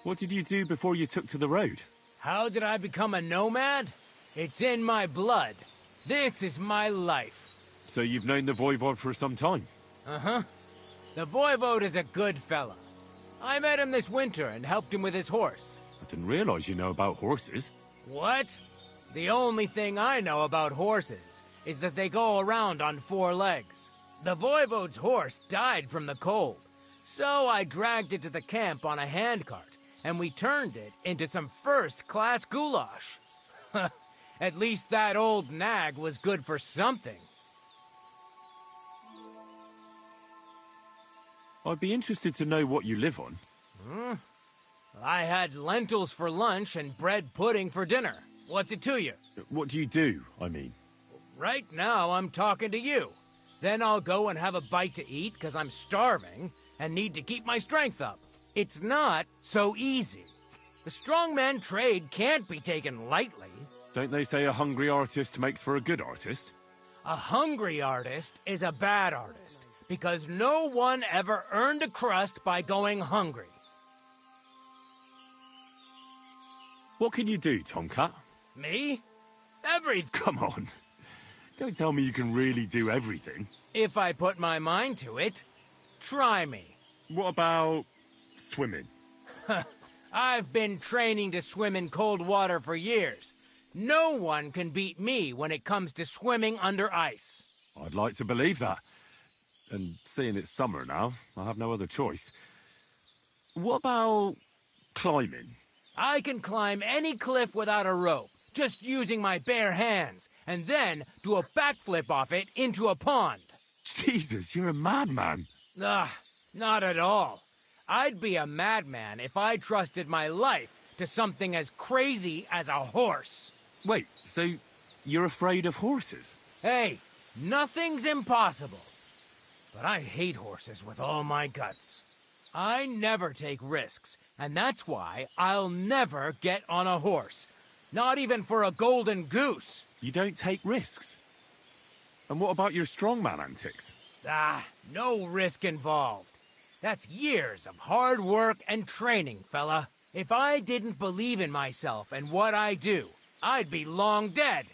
What did you do before you took to the road? How did I become a nomad? It's in my blood. This is my life. So you've known the Voivod for some time? Uh-huh. The Voivod is a good fella. I met him this winter and helped him with his horse. I didn't realize you know about horses. What? The only thing I know about horses is that they go around on 4 legs. The Voivod's horse died from the cold, so I dragged it to the camp on a handcart, and we turned it into some first-class goulash. At least that old nag was good for something. I'd be interested to know what you live on. I had lentils for lunch and bread pudding for dinner. What's it to you? What do you do, I mean? Right now, I'm talking to you. Then I'll go and have a bite to eat because I'm starving and need to keep my strength up. It's not so easy. The strongman trade can't be taken lightly. Don't they say a hungry artist makes for a good artist? A hungry artist is a bad artist, because no one ever earned a crust by going hungry. What can you do, Tomcat? Me? Everything. Come on. Don't tell me you can really do everything. If I put my mind to it. Try me. What about swimming? I've been training to swim in cold water for years. No one can beat me when it comes to swimming under ice. I'd like to believe that. And seeing it's summer now, I have no other choice. What about climbing? I can climb any cliff without a rope, just using my bare hands, and then do a backflip off it into a pond. Jesus, you're a madman. Not at all. I'd be a madman if I trusted my life to something as crazy as a horse. Wait, so you're afraid of horses? Hey, nothing's impossible. But I hate horses with all my guts. I never take risks, and that's why I'll never get on a horse. Not even for a golden goose. You don't take risks? And what about your strongman antics? No risk involved. That's years of hard work and training, fella. If I didn't believe in myself and what I do, I'd be long dead.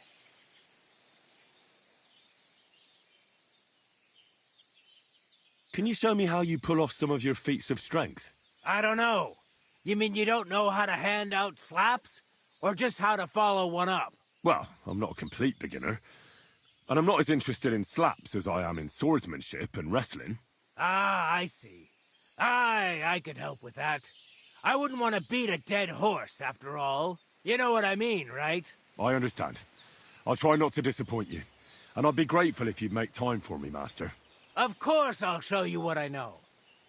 Can you show me how you pull off some of your feats of strength? I don't know. You mean you don't know how to hand out slaps? Or just how to follow one up? Well, I'm not a complete beginner. And I'm not as interested in slaps as I am in swordsmanship and wrestling. I see. I could help with that. I wouldn't want to beat a dead horse, after all. You know what I mean, right? I understand. I'll try not to disappoint you. And I'd be grateful if you'd make time for me, Master. Of course I'll show you what I know.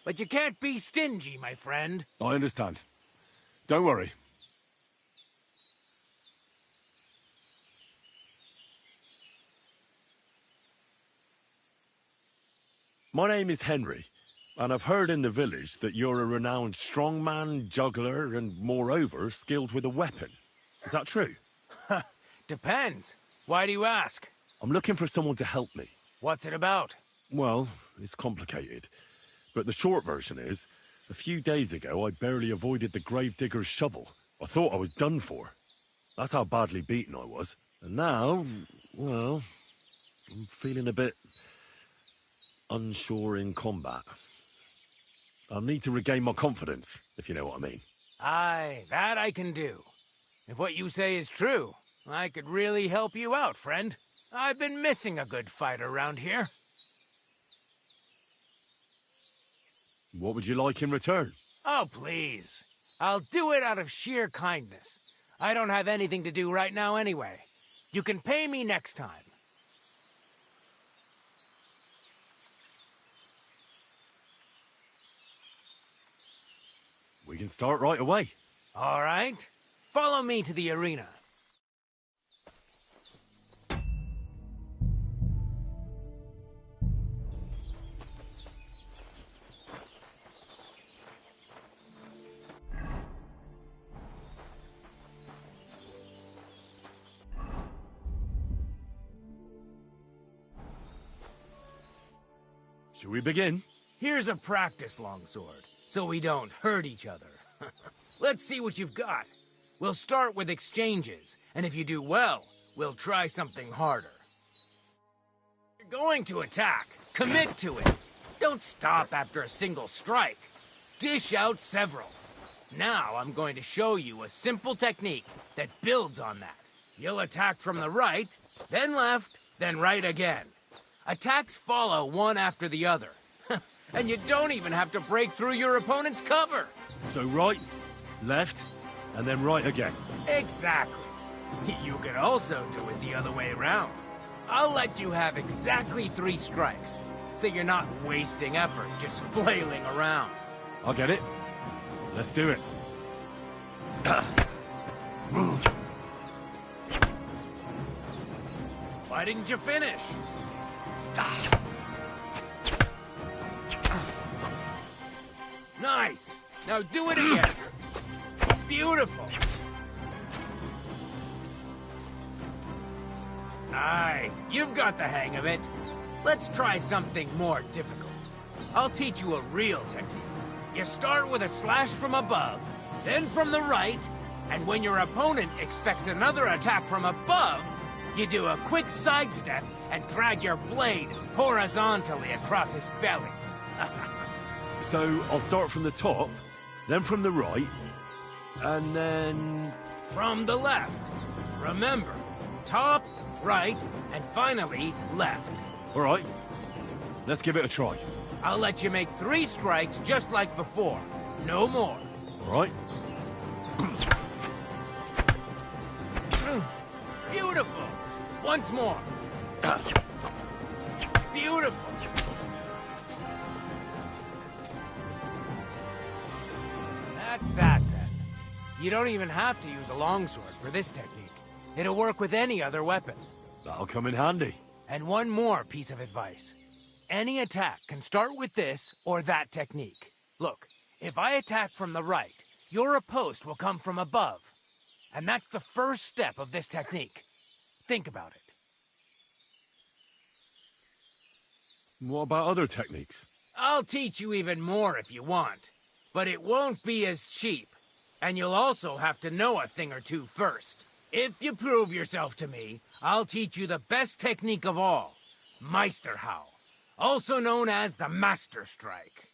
But you can't be stingy, my friend. I understand. Don't worry. My name is Henry, and I've heard in the village that you're a renowned strongman, juggler, and moreover, skilled with a weapon. Is that true? Depends. Why do you ask? I'm looking for someone to help me. What's it about? Well, it's complicated. But the short version is, a few days ago I barely avoided the gravedigger's shovel. I thought I was done for. That's how badly beaten I was. And now, well, I'm feeling a bit unsure in combat. I'll need to regain my confidence, if you know what I mean. Aye, that I can do. If what you say is true, I could really help you out, friend. I've been missing a good fight around here. What would you like in return? Oh, please. I'll do it out of sheer kindness. I don't have anything to do right now anyway. You can pay me next time. We can start right away. All right. Follow me to the arena. Shall we begin? Here's a practice longsword, so we don't hurt each other. Let's see what you've got. We'll start with exchanges, and if you do well, we'll try something harder. You're going to attack. Commit to it. Don't stop after a single strike. Dish out several. Now I'm going to show you a simple technique that builds on that. You'll attack from the right, then left, then right again. Attacks follow one after the other. And you don't even have to break through your opponent's cover. So right, left, and then right again. Exactly. You could also do it the other way around. I'll let you have exactly 3 strikes, so you're not wasting effort just flailing around. I'll get it. Let's do it. Why didn't you finish? Nice! Now do it again! Beautiful! Aye, you've got the hang of it. Let's try something more difficult. I'll teach you a real technique. You start with a slash from above, then from the right, and when your opponent expects another attack from above, you do a quick sidestep and drag your blade horizontally across his belly. So I'll start from the top, then from the right, and then... From the left. Remember, top, right, and finally left. All right, let's give it a try. I'll let you make 3 strikes just like before. No more. All right. Beautiful. Once more. Beautiful. That's that, then. You don't even have to use a longsword for this technique. It'll work with any other weapon. That'll come in handy. And one more piece of advice. Any attack can start with this or that technique. Look, if I attack from the right, your riposte will come from above. And that's the first step of this technique. Think about it. What about other techniques? I'll teach you even more if you want. But it won't be as cheap. And you'll also have to know a thing or two first. If you prove yourself to me, I'll teach you the best technique of all. Meisterhau. Also known as the Master Strike.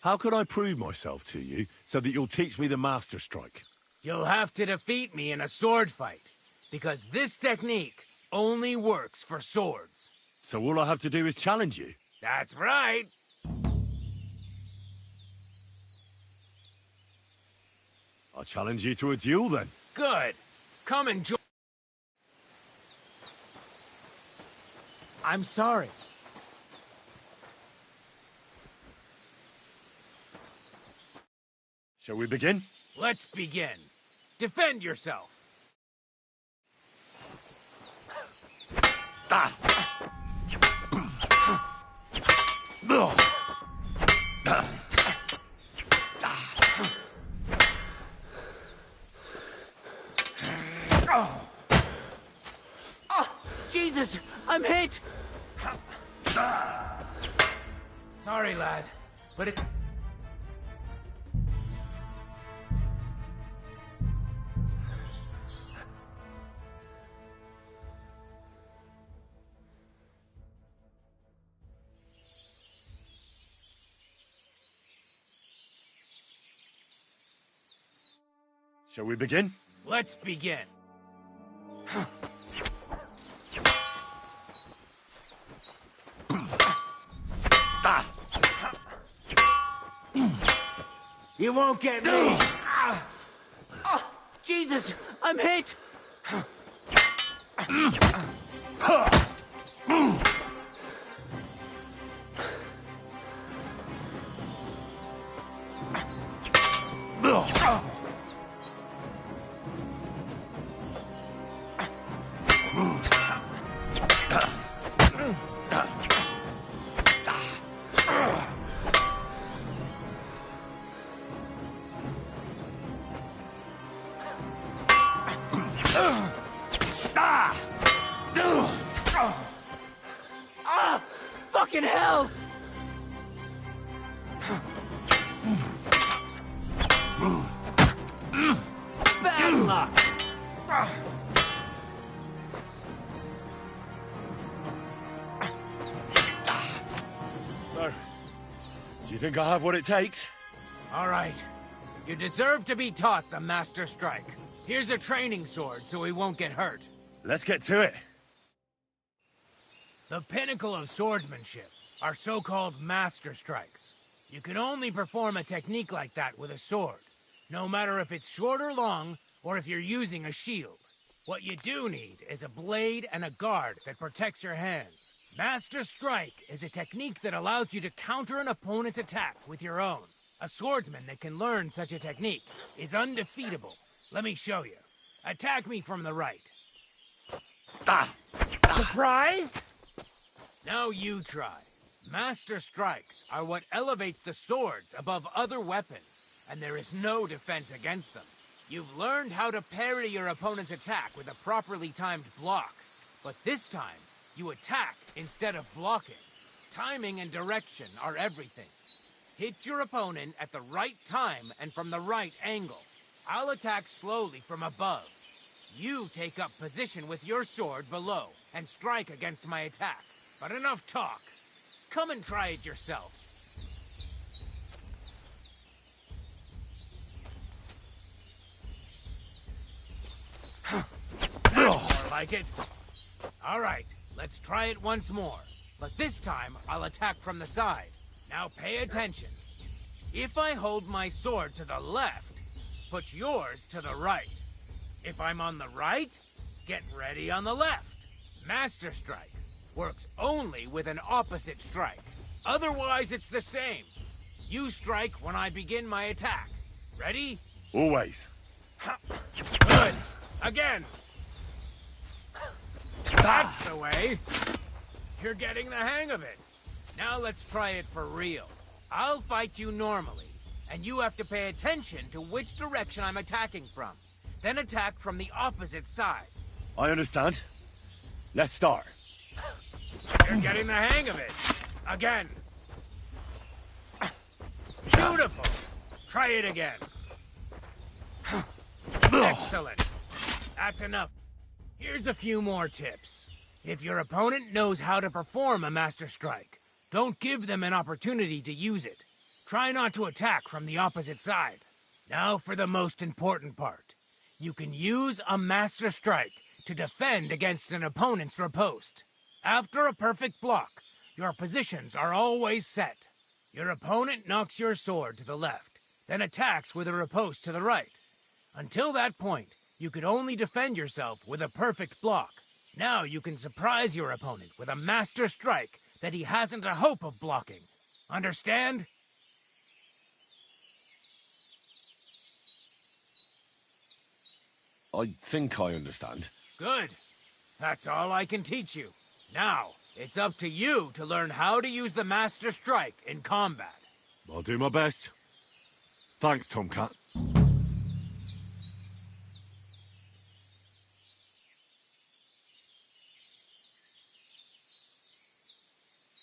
How can I prove myself to you so that you'll teach me the Master Strike? You'll have to defeat me in a sword fight, because this technique only works for swords. So all I have to do is challenge you? That's right. I'll challenge you to a duel then. Good. Come and join. I'm sorry. Shall we begin? Let's begin. Defend yourself. Jesus, I'm hit. Sorry, lad, but it... Shall we begin? Let's begin. You won't get me! Jesus, I'm hit! Fucking hell! Bad luck! So, do you think I have what it takes? All right. You deserve to be taught the Master Strike. Here's a training sword so he won't get hurt. Let's get to it. The pinnacle of swordsmanship are so-called Master Strikes. You can only perform a technique like that with a sword, no matter if it's short or long, or if you're using a shield. What you do need is a blade and a guard that protects your hands. Master Strike is a technique that allows you to counter an opponent's attack with your own. A swordsman that can learn such a technique is undefeatable. Let me show you. Attack me from the right. Surprised? Now you try. Master Strikes are what elevates the swords above other weapons and there is no defense against them. You've learned how to parry your opponent's attack with a properly timed block. But this time, you attack instead of blocking. Timing and direction are everything. Hit your opponent at the right time and from the right angle. I'll attack slowly from above. You take up position with your sword below and strike against my attack. But enough talk. Come and try it yourself. That's more like it. All right, let's try it once more. But this time, I'll attack from the side. Now pay attention. If I hold my sword to the left, put yours to the right. If I'm on the right, get ready on the left. Master Strike works only with an opposite strike. Otherwise, it's the same. You strike when I begin my attack. Ready? Always. Good. Again. That's the way. You're getting the hang of it. Now let's try it for real. I'll fight you normally, and you have to pay attention to which direction I'm attacking from. Then attack from the opposite side. I understand. Let's start. You're getting the hang of it. Again. Beautiful. Try it again. Excellent. That's enough. Here's a few more tips. If your opponent knows how to perform a Master Strike, don't give them an opportunity to use it. Try not to attack from the opposite side. Now for the most important part. You can use a Master Strike to defend against an opponent's riposte. After a perfect block, your positions are always set. Your opponent knocks your sword to the left, then attacks with a riposte to the right. Until that point, you could only defend yourself with a perfect block. Now you can surprise your opponent with a Master Strike that he hasn't a hope of blocking. Understand? I think I understand. Good. That's all I can teach you. Now, it's up to you to learn how to use the Master Strike in combat. I'll do my best. Thanks, Tomcat.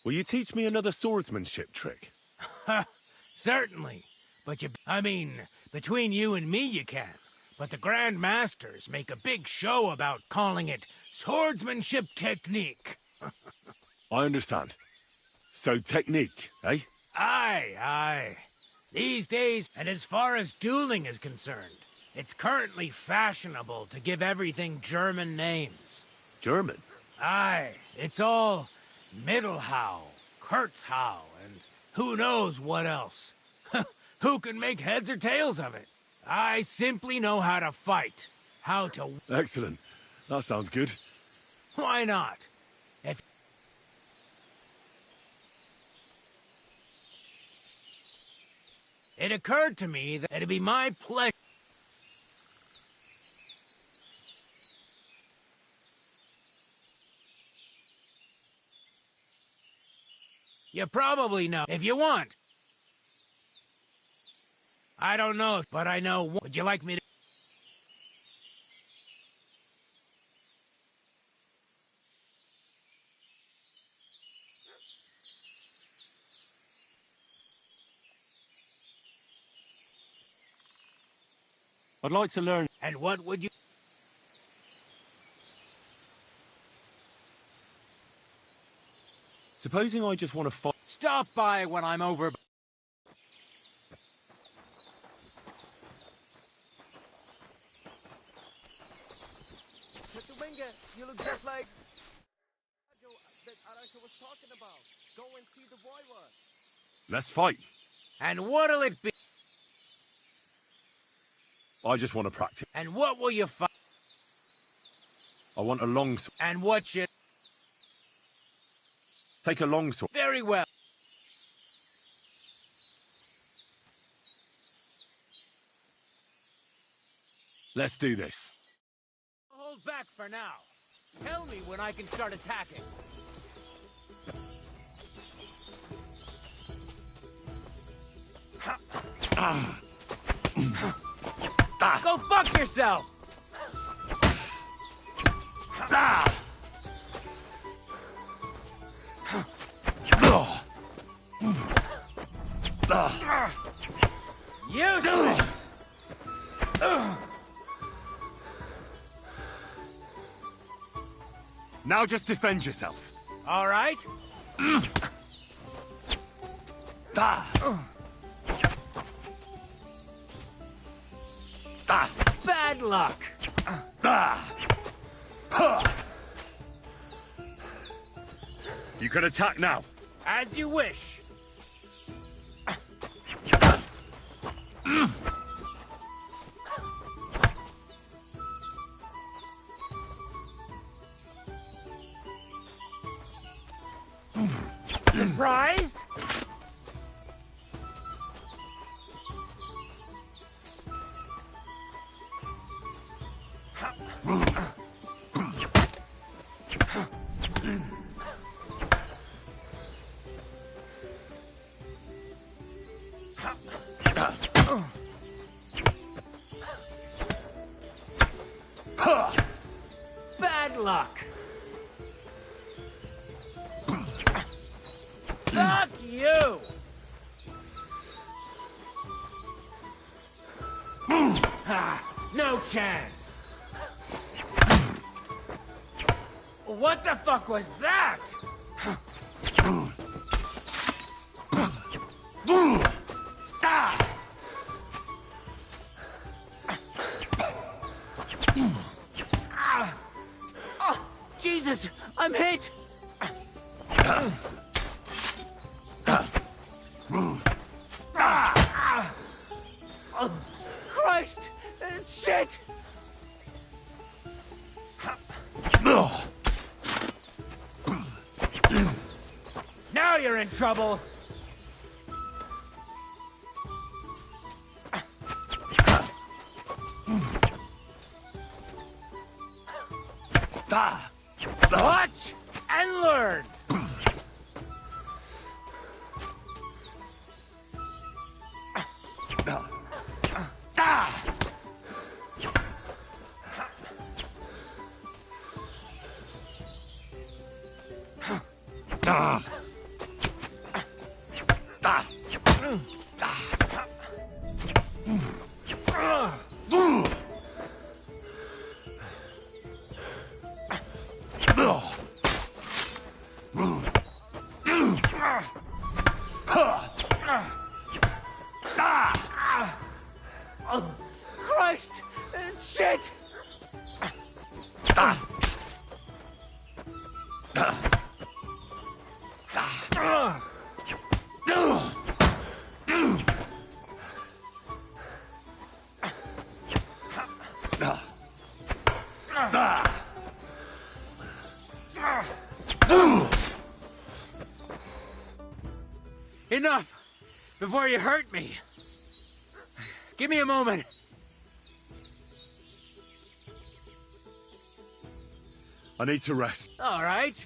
Will you teach me another swordsmanship trick? Certainly. But between you and me you can. But the Grand Masters make a big show about calling it swordsmanship technique. I understand. So technique, eh? Aye. These days, and as far as dueling is concerned, it's currently fashionable to give everything German names. German? Aye, it's all Mittelhau, Kurzhau, and who knows what else. Who can make heads or tails of it? I simply know how to fight. How to... Excellent. That sounds good. Why not? It occurred to me that it'd be my pleasure. You probably know. If you want. I don't know, but I know. Would you like me to? I'd like to learn. And what would you? Supposing I just want to fight. Stop by when I'm over. You look just like that Aranka was talking about. Go and see the boy was. Let's fight. And what'll it be? I just want to practice. And what will you fight? I want a long sword. And what should? Take a long sword. Very well. Let's do this. Hold back for now. Tell me when I can start attacking. Go fuck yourself! Useless! Now just defend yourself. All right. Bad luck. You can attack now. As you wish. Surprised? Bad luck. Fuck you! No chance! What the fuck was that? Oh, Jesus! I'm hit! Oh, Christ! Shit! Now you're in trouble! Watch and learn! Oh, Christ! Shit! Enough! Before you hurt me! Give me a moment. I need to rest. All right.